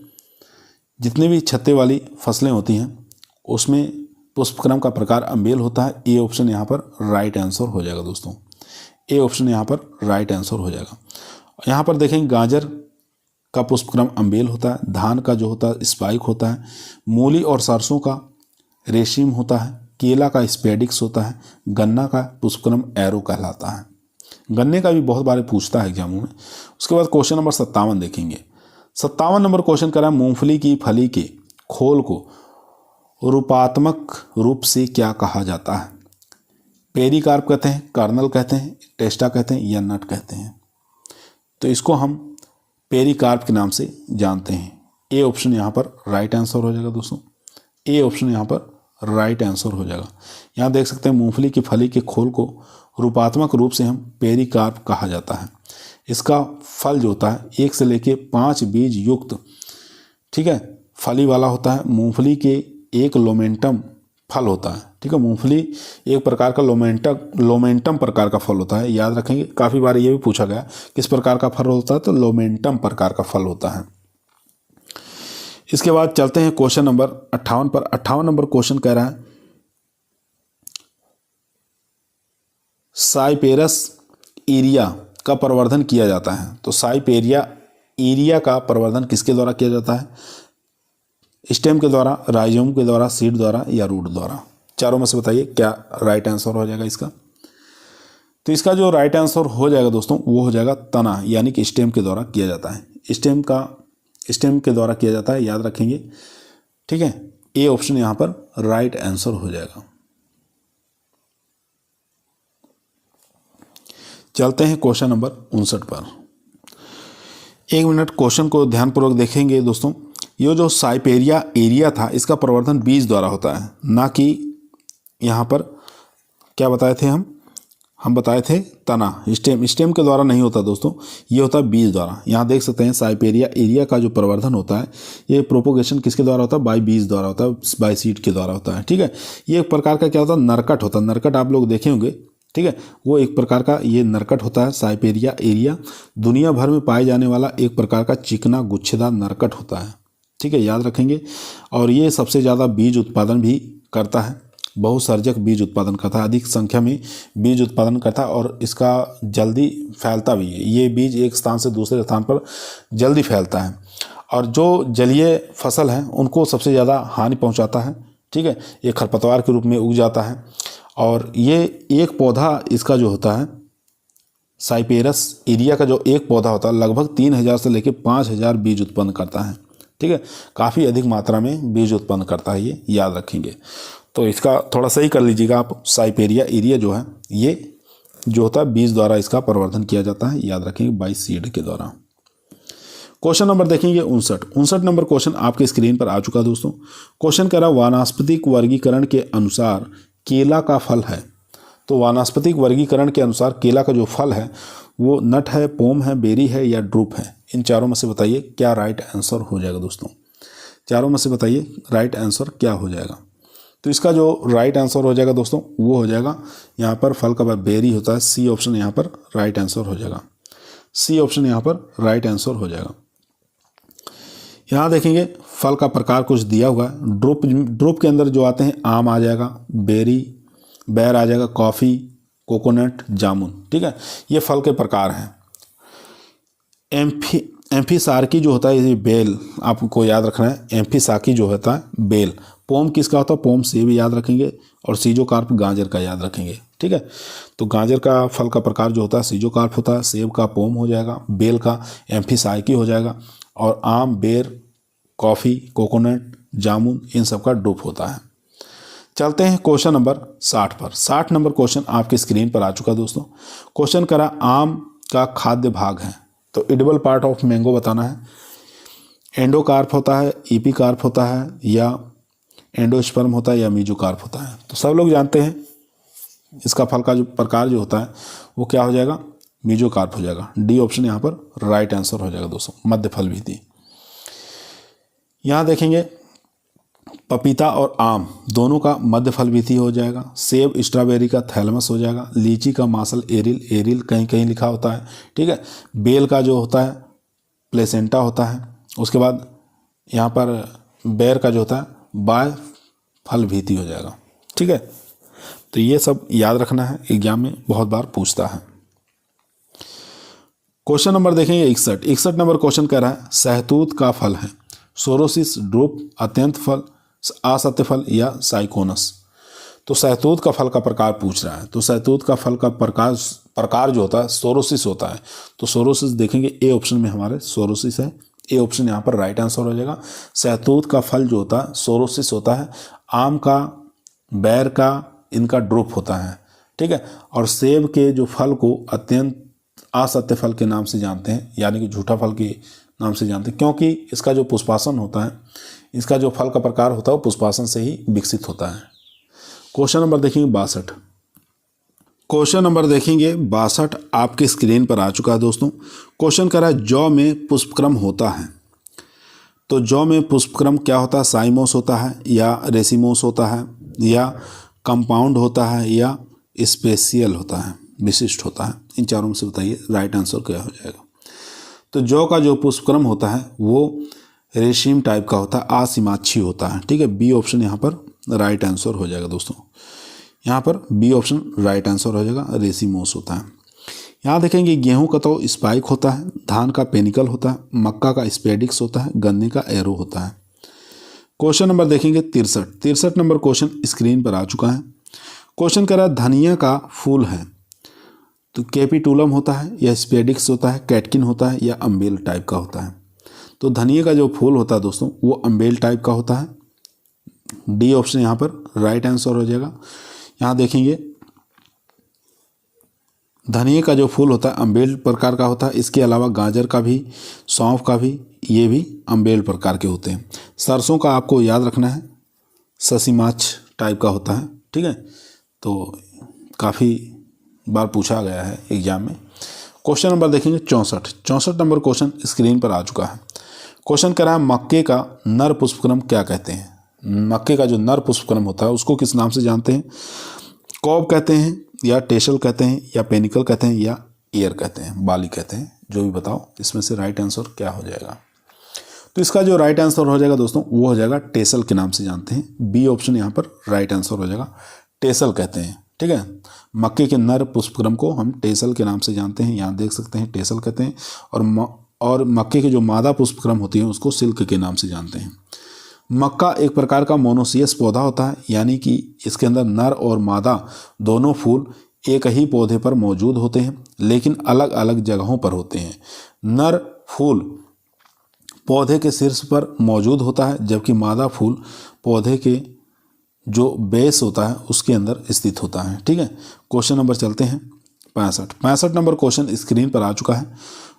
जितनी भी छत्ते वाली फसलें होती हैं उसमें पुष्पक्रम का प्रकार अम्बेल होता है। ए ऑप्शन यहाँ पर राइट आंसर हो जाएगा दोस्तों। ए ऑप्शन यहाँ पर राइट आंसर हो जाएगा। यहाँ पर देखेंगे गाजर का पुष्पक्रम अम्बेल होता है, धान का जो होता है स्पाइक होता है, मूली और सरसों का रेशिम होता है, केला का स्पेडिक्स होता है, गन्ना का पुष्पक्रम एरो कहलाता है। गन्ने का भी बहुत बार पूछता है एग्जामों में। उसके बाद क्वेश्चन नंबर 57 देखेंगे। 57 नंबर क्वेश्चन करा मूंगफली की फली के खोल को रूपात्मक रूप से क्या कहा जाता है? पेरिकार्प कहते हैं, कर्नल कहते हैं, टेस्टा कहते हैं या नट कहते हैं? तो इसको हम पेरिकार्प के नाम से जानते हैं। ए ऑप्शन यहाँ पर राइट आंसर हो जाएगा दोस्तों। ए ऑप्शन यहाँ पर राइट आंसर हो जाएगा। यहाँ देख सकते हैं मूंगफली की फली के खोल को रूपात्मक रूप से हम पेरिकार्प कहा जाता है। इसका फल जो होता है 1 से लेके 5 बीज युक्त, ठीक है, फली वाला होता है। मूंगफली के एक लोमेंटम फल होता है, ठीक है। मूंगफली एक प्रकार का लोमेंटम प्रकार का फल होता है, याद रखेंगे। काफ़ी बार ये भी पूछा गया किस प्रकार का फल होता है, तो लोमेंटम प्रकार का फल होता है। इसके बाद चलते हैं क्वेश्चन नंबर 58 पर। 58 नंबर क्वेश्चन कह रहा है साइपेरस इरिया का प्रवर्धन किया जाता है। तो साइपेरिया इरिया का प्रवर्धन किसके द्वारा किया जाता है? स्टेम के द्वारा, राइजोम के द्वारा, सीड द्वारा या रूट द्वारा? चारों में से बताइए क्या राइट आंसर हो जाएगा इसका? तो इसका जो राइट आंसर हो जाएगा दोस्तों वो हो जाएगा तना, यानी कि स्टेम के द्वारा किया जाता है। स्टेम के द्वारा किया जाता है, याद रखेंगे, ठीक है। ए ऑप्शन यहाँ पर राइट आंसर हो जाएगा। चलते हैं क्वेश्चन नंबर 59 पर। 1 मिनट क्वेश्चन को ध्यानपूर्वक देखेंगे दोस्तों। ये जो साइपेरिया एरिया था इसका प्रवर्धन बीज द्वारा होता है, ना कि यहाँ पर क्या बताए थे हम बताए थे तना। स्टेम के द्वारा नहीं होता दोस्तों, ये होता है बीज द्वारा। यहाँ देख सकते हैं साइपेरिया एरिया का जो प्रवर्धन होता है ये प्रोपोगेशन किसके द्वारा होता है? बाय बीज द्वारा होता है, बाय सीड के द्वारा होता है, ठीक है। ये एक प्रकार का क्या होता है? नरकट होता है। नरकट आप लोग देखे होंगे, ठीक है, वो एक प्रकार का ये नरकट होता है। साइपेरिया एरिया दुनिया भर में पाए जाने वाला एक प्रकार का चिकना गुच्छेदार नरकट होता है, ठीक है, याद रखेंगे। और ये सबसे ज़्यादा बीज उत्पादन भी करता है, बहुसर्जक बीज उत्पादन करता है, अधिक संख्या में बीज उत्पादन करता है और इसका जल्दी फैलता भी है। ये बीज एक स्थान से दूसरे स्थान पर जल्दी फैलता है और जो जलीय फसल हैं उनको सबसे ज़्यादा हानि पहुंचाता है, ठीक है। ये खरपतवार के रूप में उग जाता है और ये एक पौधा इसका जो होता है साइपेरस एरिया का जो एक पौधा होता है लगभग 3000 से लेकर 5000 बीज उत्पन्न करता है, ठीक है। काफ़ी अधिक मात्रा में बीज उत्पन्न करता है, ये याद रखेंगे। तो इसका थोड़ा सही कर लीजिएगा आप। साइपेरिया एरिया जो है ये जो होता है बीज द्वारा इसका प्रवर्धन किया जाता है, याद रखेंगे, बाय सीड के द्वारा। क्वेश्चन नंबर देखेंगे 59 नंबर क्वेश्चन आपके स्क्रीन पर आ चुका है दोस्तों। क्वेश्चन कह रहा वानस्पतिक वर्गीकरण के अनुसार केला का फल है। तो वानस्पतिक वर्गीकरण के अनुसार केला का जो फल है वो नट है, पोम है, बेरी है या ड्रूप है? इन चारों में से बताइए क्या राइट आंसर हो जाएगा दोस्तों। चारों में से बताइए राइट आंसर क्या हो जाएगा। तो इसका जो राइट आंसर हो जाएगा दोस्तों वो हो जाएगा यहाँ पर फल का बेरी होता है। सी ऑप्शन यहाँ पर राइट आंसर हो जाएगा। सी ऑप्शन यहाँ पर राइट आंसर हो जाएगा। यहाँ देखेंगे फल का प्रकार कुछ दिया हुआ है। ड्रूप के अंदर जो आते हैं आम आ जाएगा, बेर आ जाएगा, कॉफ़ी, कोकोनट, जामुन, ठीक है। ये फल के प्रकार हैं। एम्फीसार्की जो होता है ये बेल, आपको याद रखना है। एम्फीसार्की जो होता है बेल। पोम किसका होता है? पोम सेब याद रखेंगे और सीजोकार्प गाजर का याद रखेंगे, ठीक है। तो गाजर का फल का प्रकार जो होता है सीजोकार्प होता है, सेब का पोम हो जाएगा, बेल का एम्फीसार्की हो जाएगा और आम, बेर, कॉफ़ी, कोकोनट, जामुन इन सब का ड्रूप होता है। चलते हैं क्वेश्चन नंबर 60 पर। 60 नंबर क्वेश्चन आपके स्क्रीन पर आ चुका है दोस्तों। क्वेश्चन करा आम का खाद्य भाग है, तो एडिबल पार्ट ऑफ मैंगो बताना है। एंडोकार्प होता है, ईपीकार्प होता है या एंडोस्पर्म होता है या मीजोकार्प होता है? तो सब लोग जानते हैं इसका फल का जो प्रकार जो होता है वो क्या हो जाएगा? मीजोकार्प हो जाएगा। डी ऑप्शन यहाँ पर राइट आंसर हो जाएगा दोस्तों, मध्य फल भी थी। यहाँ देखेंगे पपीता और आम दोनों का मध्य फल विधि हो जाएगा। सेब स्ट्रॉबेरी का थैलमस हो जाएगा। लीची का मासल एरिल कहीं कहीं लिखा होता है, ठीक है। बेल का जो होता है प्लेसेंटा होता है। उसके बाद यहाँ पर बेर का जो होता है बाय फल भीति हो जाएगा, ठीक है। तो ये सब याद रखना है, एग्जाम में बहुत बार पूछता है। क्वेश्चन नंबर देखेंगे 61 नंबर क्वेश्चन कह रहा है सहतूत का फल है सोरोसिस, ड्रूप, अत्यंत फल, असत्य फल या साइकोनस? तो सहतूत का फल का प्रकार पूछ रहा है, तो सहतूत का फल का प्रकार जो होता है सोरोसिस होता है। तो सोरोसिस देखेंगे ए ऑप्शन में हमारे सोरोसिस है, ए ऑप्शन यहाँ पर राइट आंसर हो जाएगा। सहतूत का फल जो होता है सोरोसिस होता है। आम का, बैर का, इनका ड्रूप होता है, ठीक है। और सेब के जो फल को अत्यंत असत्य फल के नाम से जानते हैं, यानी कि झूठा फल के नाम से जानते हैं, क्योंकि इसका जो पुष्पासन होता है, इसका जो फल का प्रकार होता है वो पुष्पासन से ही विकसित होता है। क्वेश्चन नंबर देखेंगे 62। क्वेश्चन नंबर देखेंगे 62 आपके स्क्रीन पर आ चुका है दोस्तों। क्वेश्चन कर रहा है जौ में पुष्पक्रम होता है। तो जौ में पुष्पक्रम क्या होता है? साइमोस होता है या रेसिमोस होता है या कंपाउंड होता है या स्पेशियल होता है, विशिष्ट होता है? इन चारों में से बताइए राइट आंसर क्या हो जाएगा। तो जौ का जो पुष्पक्रम होता है वो रेशीम टाइप का होता है, आसिमाक्षी होता है, ठीक है। बी ऑप्शन यहाँ पर राइट आंसर हो जाएगा दोस्तों। यहाँ पर बी ऑप्शन राइट आंसर हो जाएगा, रेसिमोस होता है। यहाँ देखेंगे गेहूं का तो स्पाइक होता है, धान का पेनिकल होता है, मक्का का स्पेडिक्स होता है, गन्ने का एरो होता है। क्वेश्चन नंबर देखेंगे 63 नंबर क्वेश्चन स्क्रीन पर आ चुका है। क्वेश्चन कह रहा है धनिया का फूल है, तो कैपिटुलम होता है या स्पेडिक्स होता है, कैटकिन होता है या अम्बेल टाइप का होता है? तो धनिया का जो फूल होता है दोस्तों वो अम्बेल टाइप का होता है। डी ऑप्शन यहाँ पर राइट आंसर हो जाएगा। यहाँ देखेंगे धनिया का जो फूल होता है अम्बेल प्रकार का होता है। इसके अलावा गाजर का भी, सौंफ का भी, ये भी अम्बेल प्रकार के होते हैं। सरसों का आपको याद रखना है, ससीमाच टाइप का होता है, ठीक है। तो काफ़ी बार पूछा गया है एग्जाम में। क्वेश्चन नंबर देखेंगे 64 नंबर क्वेश्चन स्क्रीन पर आ चुका है। क्वेश्चन कह रहा है मक्के का नर पुष्पक्रम क्या कहते हैं? मक्के का जो नर पुष्पक्रम होता है उसको किस नाम से जानते हैं? कॉब कहते हैं या टेसल कहते हैं या पेनिकल कहते हैं या ईयर कहते हैं, बाली कहते हैं? जो भी बताओ इसमें से राइट आंसर क्या हो जाएगा। तो इसका जो राइट आंसर हो जाएगा दोस्तों वो हो जाएगा टेसल के नाम से जानते हैं। बी ऑप्शन यहाँ पर राइट आंसर हो जाएगा, टेसल कहते हैं, ठीक है। मक्के के नर पुष्पक्रम को हम टेसल के नाम से जानते हैं, यहाँ देख सकते हैं टेसल कहते हैं। और मक्के के जो मादा पुष्पक्रम होती है उसको सिल्क के नाम से जानते हैं। मक्का एक प्रकार का मोनोसियस पौधा होता है, यानी कि इसके अंदर नर और मादा दोनों फूल एक ही पौधे पर मौजूद होते हैं, लेकिन अलग अलग जगहों पर होते हैं। नर फूल पौधे के शीर्ष पर मौजूद होता है, जबकि मादा फूल पौधे के जो बेस होता है उसके अंदर स्थित होता है, ठीक है। क्वेश्चन नंबर चलते हैं 65 नंबर क्वेश्चन स्क्रीन पर आ चुका है।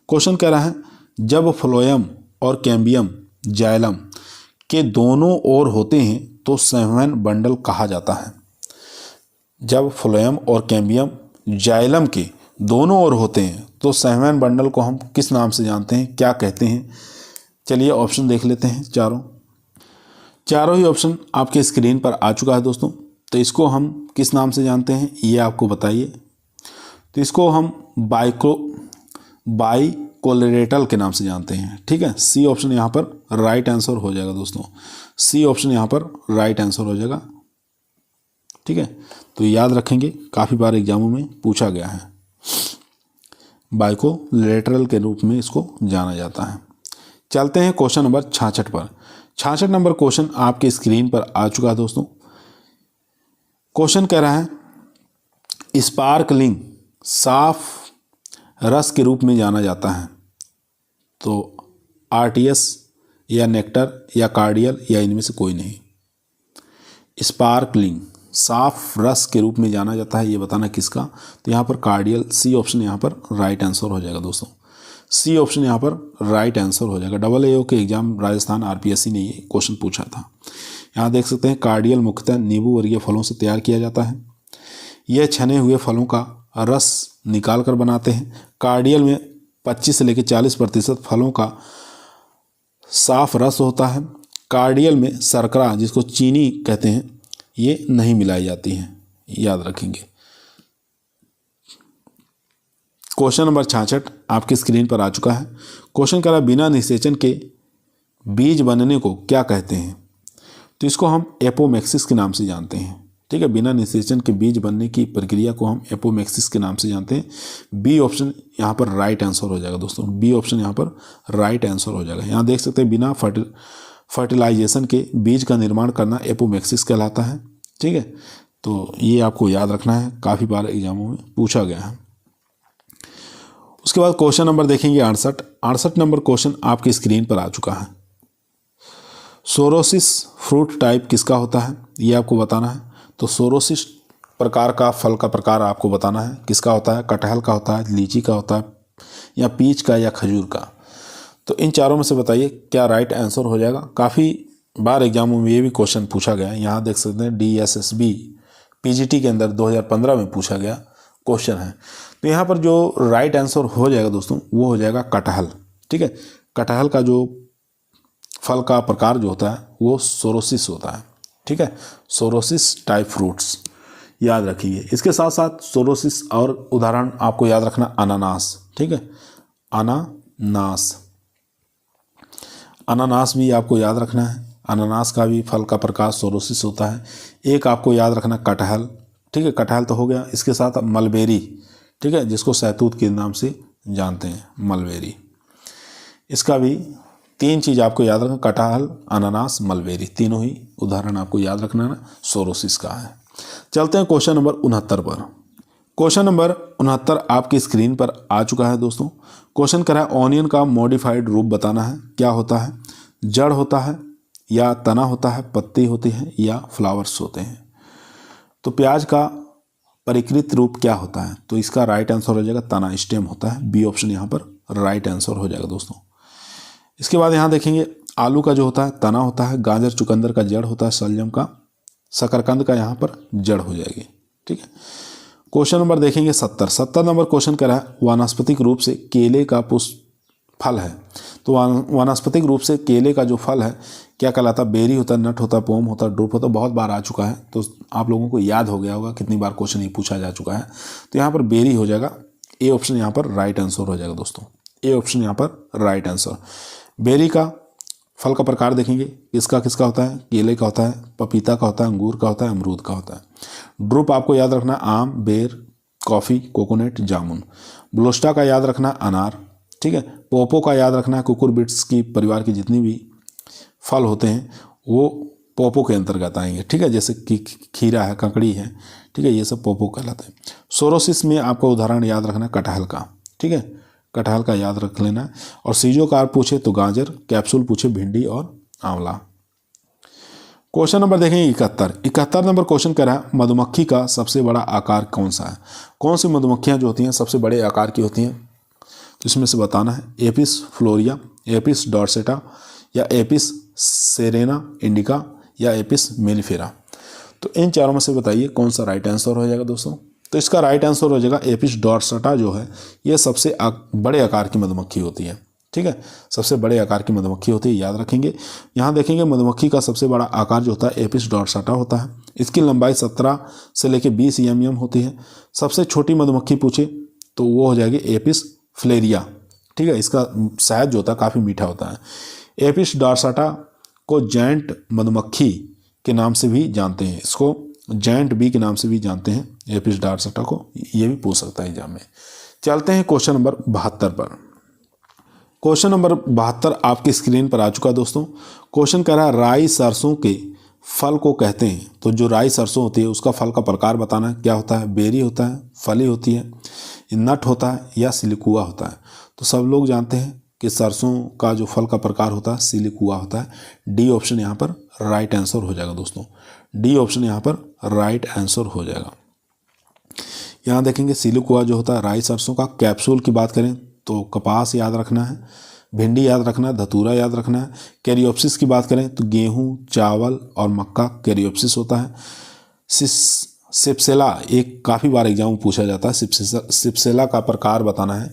क्वेश्चन कह रहा है जब फ्लोएम और कैम्बियम जाइलम के दोनों ओर होते हैं तो संवहन बंडल कहा जाता है। जब फ्लोएम और कैम्बियम जाइलम के दोनों ओर होते हैं तो संवहन बंडल को हम किस नाम से जानते हैं, क्या कहते हैं? चलिए ऑप्शन देख लेते हैं। चारों ही ऑप्शन आपके स्क्रीन पर आ चुका है दोस्तों। तो इसको हम किस नाम से जानते हैं ये आपको बताइए। तो इसको हम बाइकोलेटरल के नाम से जानते हैं, ठीक है। सी ऑप्शन यहाँ पर राइट आंसर हो जाएगा दोस्तों। सी ऑप्शन यहाँ पर राइट आंसर हो जाएगा, ठीक है। तो याद रखेंगे, काफ़ी बार एग्जामों में पूछा गया है। बाइकोलेटरल के रूप में इसको जाना जाता है। चलते हैं क्वेश्चन नंबर 66 पर। 66 नंबर क्वेश्चन आपके स्क्रीन पर आ चुका है दोस्तों। क्वेश्चन कह रहा है स्पार्कलिंग साफ रस के रूप में जाना जाता है। तो आरटीएस या नेक्टर या कार्डियल या इनमें से कोई नहीं। स्पार्कलिंग साफ रस के रूप में जाना जाता है, ये बताना किसका? तो यहाँ पर कार्डियल। सी ऑप्शन यहाँ पर राइट आंसर हो जाएगा दोस्तों। सी ऑप्शन यहाँ पर राइट आंसर हो जाएगा। AAO के एग्जाम राजस्थान RPSC ने ये क्वेश्चन पूछा था। यहाँ देख सकते हैं कार्डियल मुख्यतः नींबू वर्गीय फलों से तैयार किया जाता है। यह छने हुए फलों का रस निकाल कर बनाते हैं। कार्डियल में 25 से लेकर 40% फलों का साफ रस होता है। कार्डियल में शर्करा, जिसको चीनी कहते हैं, ये नहीं मिलाई जाती है, याद रखेंगे। क्वेश्चन नंबर 66 आपकी स्क्रीन पर आ चुका है। क्वेश्चन कह रहा है बिना निषेचन के बीज बनने को क्या कहते हैं? तो इसको हम एपोमेक्सिस के नाम से जानते हैं, ठीक है। बिना निषेचन के बीज बनने की प्रक्रिया को हम एपोमेक्सिस के नाम से जानते हैं। बी ऑप्शन यहाँ पर राइट आंसर हो जाएगा दोस्तों। बी ऑप्शन यहाँ पर राइट आंसर हो जाएगा। यहाँ देख सकते हैं बिना फर्टिलाइजेशन के बीज का निर्माण करना एपोमेक्सिस कहलाता है, ठीक है। तो ये आपको याद रखना है, काफ़ी बार एग्जामों में पूछा गया है। उसके बाद क्वेश्चन नंबर देखेंगे 68 नंबर क्वेश्चन आपकी स्क्रीन पर आ चुका है। सोरोसिस फ्रूट टाइप किसका होता है, ये आपको बताना है। तो सोरोसिस प्रकार का फल का प्रकार आपको बताना है किसका होता है, कटहल का होता है, लीची का होता है, या पीच का, या खजूर का। तो इन चारों में से बताइए क्या राइट आंसर हो जाएगा। काफ़ी बार एग्जामों में ये भी क्वेश्चन पूछा गया है, यहाँ देख सकते हैं DSSB PGT के अंदर 2015 में पूछा गया क्वेश्चन है। तो यहाँ पर जो राइट आंसर हो जाएगा दोस्तों वो हो जाएगा कटहल। ठीक है, कटहल का जो फल का प्रकार जो होता है वो सोरोसिस होता है। ठीक है, सोरोसिस टाइप फ्रूट्स याद रखिए। इसके साथ साथ सोरोसिस और उदाहरण आपको याद रखना अनानास। ठीक है, अनानास भी आपको याद रखना है। अनानास का भी फल का प्रकार सोरोसिस होता है। एक आपको याद रखना कटहल। ठीक है, कटहल तो हो गया। इसके साथ मलबेरी, ठीक है, जिसको सहतूत के नाम से जानते हैं, मलबेरी। इसका भी 3 चीज़ आपको याद रखना, कटहल, अनानास, मलबेरी, तीनों ही उदाहरण आपको याद रखना है, सोरोसिस का है। चलते हैं क्वेश्चन नंबर 69 पर। क्वेश्चन नंबर 69 आपकी स्क्रीन पर आ चुका है दोस्तों। क्वेश्चन करा है ऑनियन का मॉडिफाइड रूप बताना है। क्या होता है, जड़ होता है, या तना होता है, पत्ती होती है, या फ्लावर्स होते हैं। तो प्याज का परिष्कृत रूप क्या होता है, तो इसका राइट आंसर हो जाएगा तना, स्टेम होता है। बी ऑप्शन यहाँ पर राइट आंसर हो जाएगा दोस्तों। इसके बाद यहाँ देखेंगे आलू का जो होता है तना होता है, गाजर चुकंदर का जड़ होता है, शलजम का, शकरकंद का यहाँ पर जड़ हो जाएगी। ठीक है, क्वेश्चन नंबर देखेंगे 70 नंबर क्वेश्चन करा है वानस्पतिक रूप से केले का पुष्प फल है। तो वानस्पतिक रूप से केले का जो फल है क्या कहलाता है, बेरी होता है, नट होता है, पोम होता है, ड्रूप होता है। बहुत बार आ चुका है तो आप लोगों को याद हो गया होगा, कितनी बार क्वेश्चन ये पूछा जा चुका है। तो यहाँ पर बेरी हो जाएगा, ए ऑप्शन यहाँ पर राइट आंसर हो जाएगा दोस्तों। ए ऑप्शन यहाँ पर राइट आंसर। बेरी का फल का प्रकार देखेंगे, किसका किसका होता है, केले का होता है, पपीता का होता है, अंगूर का होता है, अमरूद का होता है। ड्रूप आपको याद रखना आम, बेर, कॉफ़ी, कोकोनट, जामुन। ब्लोस्टा का याद रखना अनार। ठीक है, पोपो का याद रखना है कुकुरबिट्स की परिवार की जितनी भी फल होते हैं वो पोपो के अंतर्गत आएंगे। ठीक है, जैसे कि खीरा है, ककड़ी है, ठीक है, ये सब पोपो कहलाते हैं। सोरोसिस में आपको उदाहरण याद रखना कटहल का। ठीक है, कटहल का याद रख लेना। और सीजोकार पूछे तो गाजर, कैप्सूल पूछे भिंडी और आंवला। क्वेश्चन नंबर देखेंगे 71 नंबर क्वेश्चन कह रहा है मधुमक्खी का सबसे बड़ा आकार कौन सा है। कौन सी मधुमक्खियां जो होती हैं सबसे बड़े आकार की होती हैं, तो इसमें से बताना है एपिस फ्लोरिया, एपिस डॉर्सेटा, या एपिस सेरेना इंडिका, या एपिस मेलिफेरा। तो इन चारों में से बताइए कौन सा राइट आंसर हो जाएगा दोस्तों। तो इसका राइट आंसर हो जाएगा एपिस डॉर्सेटा जो है ये सबसे बड़े आकार की मधुमक्खी होती है। ठीक है, सबसे बड़े आकार की मधुमक्खी होती है, याद रखेंगे। यहाँ देखेंगे मधुमक्खी का सबसे बड़ा आकार जो होता है एपिस डॉर्सेटा होता है। इसकी लंबाई 17 से लेकर 20 mm होती है। सबसे छोटी मधुमक्खी पूछे तो वो हो जाएगी एपिस फ्लेरिया। ठीक है, इसका शहद जो होता है काफ़ी मीठा होता है। एपिस डॉर्सेटा को जायंट मधुमक्खी के नाम से भी जानते हैं, इसको जायंट बी के नाम से भी जानते हैं एपिस डॉर्सेटा को, ये भी पूछ सकता है एग्जाम में। चलते हैं क्वेश्चन नंबर 72 पर। क्वेश्चन नंबर 72 आपकी स्क्रीन पर आ चुका है दोस्तों। क्वेश्चन कह रहा है राई सरसों के फल को कहते हैं। तो जो राई सरसों होती है उसका फल का प्रकार बताना है। क्या होता है, बेरी होता है, फली होती है, नट होता है, या सिलिकुआ होता है। तो सब लोग जानते हैं कि सरसों का जो फल का प्रकार होता है सिलिकुआ होता है। डी ऑप्शन यहाँ पर राइट आंसर हो जाएगा दोस्तों। डी ऑप्शन यहाँ पर राइट आंसर हो जाएगा। यहाँ देखेंगे सिलिकुआ जो होता है राई सरसों का। कैप्सूल की बात करें तो कपास याद रखना है, भिंडी याद रखना है, धतूरा याद रखना है। कैरियोप्सिस की बात करें तो गेहूं, चावल और मक्का कैरियोप्सिस होता है। सिप्सेला एक काफ़ी बार एग्जाम में पूछा जाता है, सिप्सेला का प्रकार बताना है।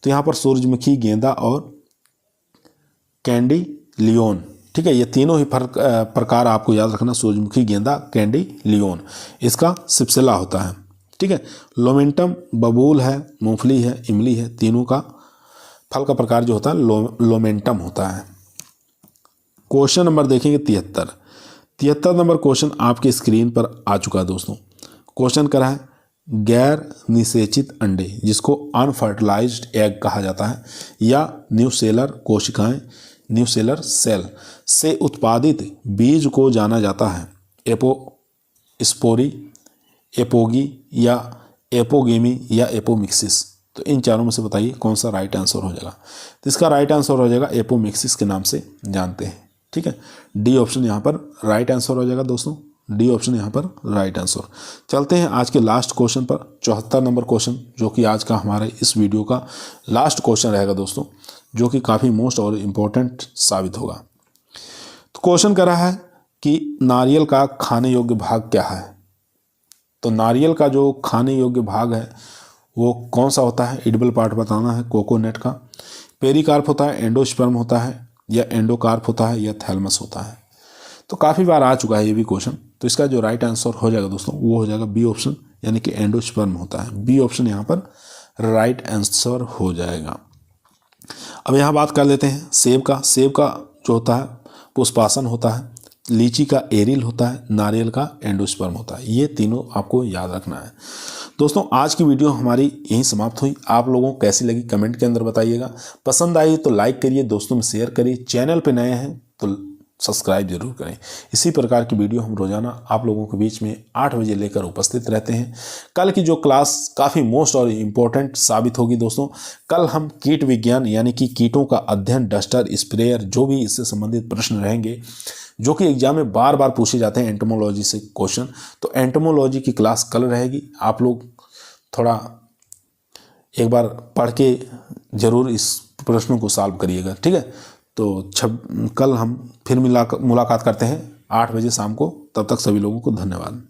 तो यहाँ पर सूरजमुखी, गेंदा और कैंडी लियोन। ठीक है, ये तीनों ही प्रकार आपको याद रखना, सूरजमुखी, गेंदा, कैंडी लियोन, इसका सिप्सेला होता है। ठीक है, लोमेंटम बबूल है, मूंगफली है, इमली है, तीनों का फल का प्रकार जो होता है लोमेंटम होता है। क्वेश्चन नंबर देखेंगे 73 नंबर क्वेश्चन आपकी स्क्रीन पर आ चुका है दोस्तों। क्वेश्चन करा है गैर निषेचित अंडे जिसको अनफर्टिलाइज्ड एग कहा जाता है, या न्यूसेलर कोशिकाएं, न्यूसेलर सेल से उत्पादित बीज को जाना जाता है एपोस्पोरी, एपोगी या एपोगेमी या एपोमिक्सिस। तो इन चारों में से बताइए कौन सा राइट आंसर हो जाएगा। तो इसका राइट आंसर हो जाएगा एपोमिक्सिस के नाम से जानते हैं। ठीक है, डी ऑप्शन यहाँ पर राइट आंसर हो जाएगा दोस्तों, डी ऑप्शन यहाँ पर राइट आंसर। चलते हैं आज के लास्ट क्वेश्चन पर, 74 नंबर क्वेश्चन, जो कि आज का हमारे इस वीडियो का लास्ट क्वेश्चन रहेगा दोस्तों, जो कि काफ़ी मोस्ट और इम्पोर्टेंट साबित होगा। तो क्वेश्चन कर रहा है कि नारियल का खाने योग्य भाग क्या है। तो नारियल का जो खाने योग्य भाग है वो कौन सा होता है, एडिबल पार्ट बताना है कोकोनट का। पेरिकार्प होता है, एंडोस्पर्म होता है, या एंडोकार्प होता है, या थैलमस होता है। तो काफ़ी बार आ चुका है ये भी क्वेश्चन। तो इसका जो राइट आंसर हो जाएगा दोस्तों वो हो जाएगा बी ऑप्शन, यानी कि एंडोस्पर्म होता है। बी ऑप्शन यहाँ पर राइट आंसर हो जाएगा। अब यहाँ बात कर लेते हैं सेब का। सेब का जो होता है पुष्पासन होता है, लीची का एरिल होता है, नारियल का एंडोस्पर्म होता है। ये तीनों आपको याद रखना है। दोस्तों आज की वीडियो हमारी यहीं समाप्त हुई। आप लोगों को कैसी लगी कमेंट के अंदर बताइएगा। पसंद आई तो लाइक करिए, दोस्तों में शेयर करिए। चैनल पे नए हैं तो सब्सक्राइब जरूर करें। इसी प्रकार की वीडियो हम रोजाना आप लोगों के बीच में 8 बजे लेकर उपस्थित रहते हैं। कल की जो क्लास काफ़ी मोस्ट और इम्पोर्टेंट साबित होगी दोस्तों। कल हम कीट विज्ञान यानी कि कीटों का अध्ययन, डस्टर, स्प्रेयर, जो भी इससे संबंधित प्रश्न रहेंगे जो कि एग्जाम में बार बार पूछे जाते हैं एंटोमोलॉजी से क्वेश्चन, तो एंटोमोलॉजी की क्लास कल रहेगी। आप लोग थोड़ा एक बार पढ़ के जरूर इस प्रश्नों को सॉल्व करिएगा। ठीक है, तो कल हम फिर मुलाकात करते हैं 8 बजे शाम को। तब तक सभी लोगों को धन्यवाद।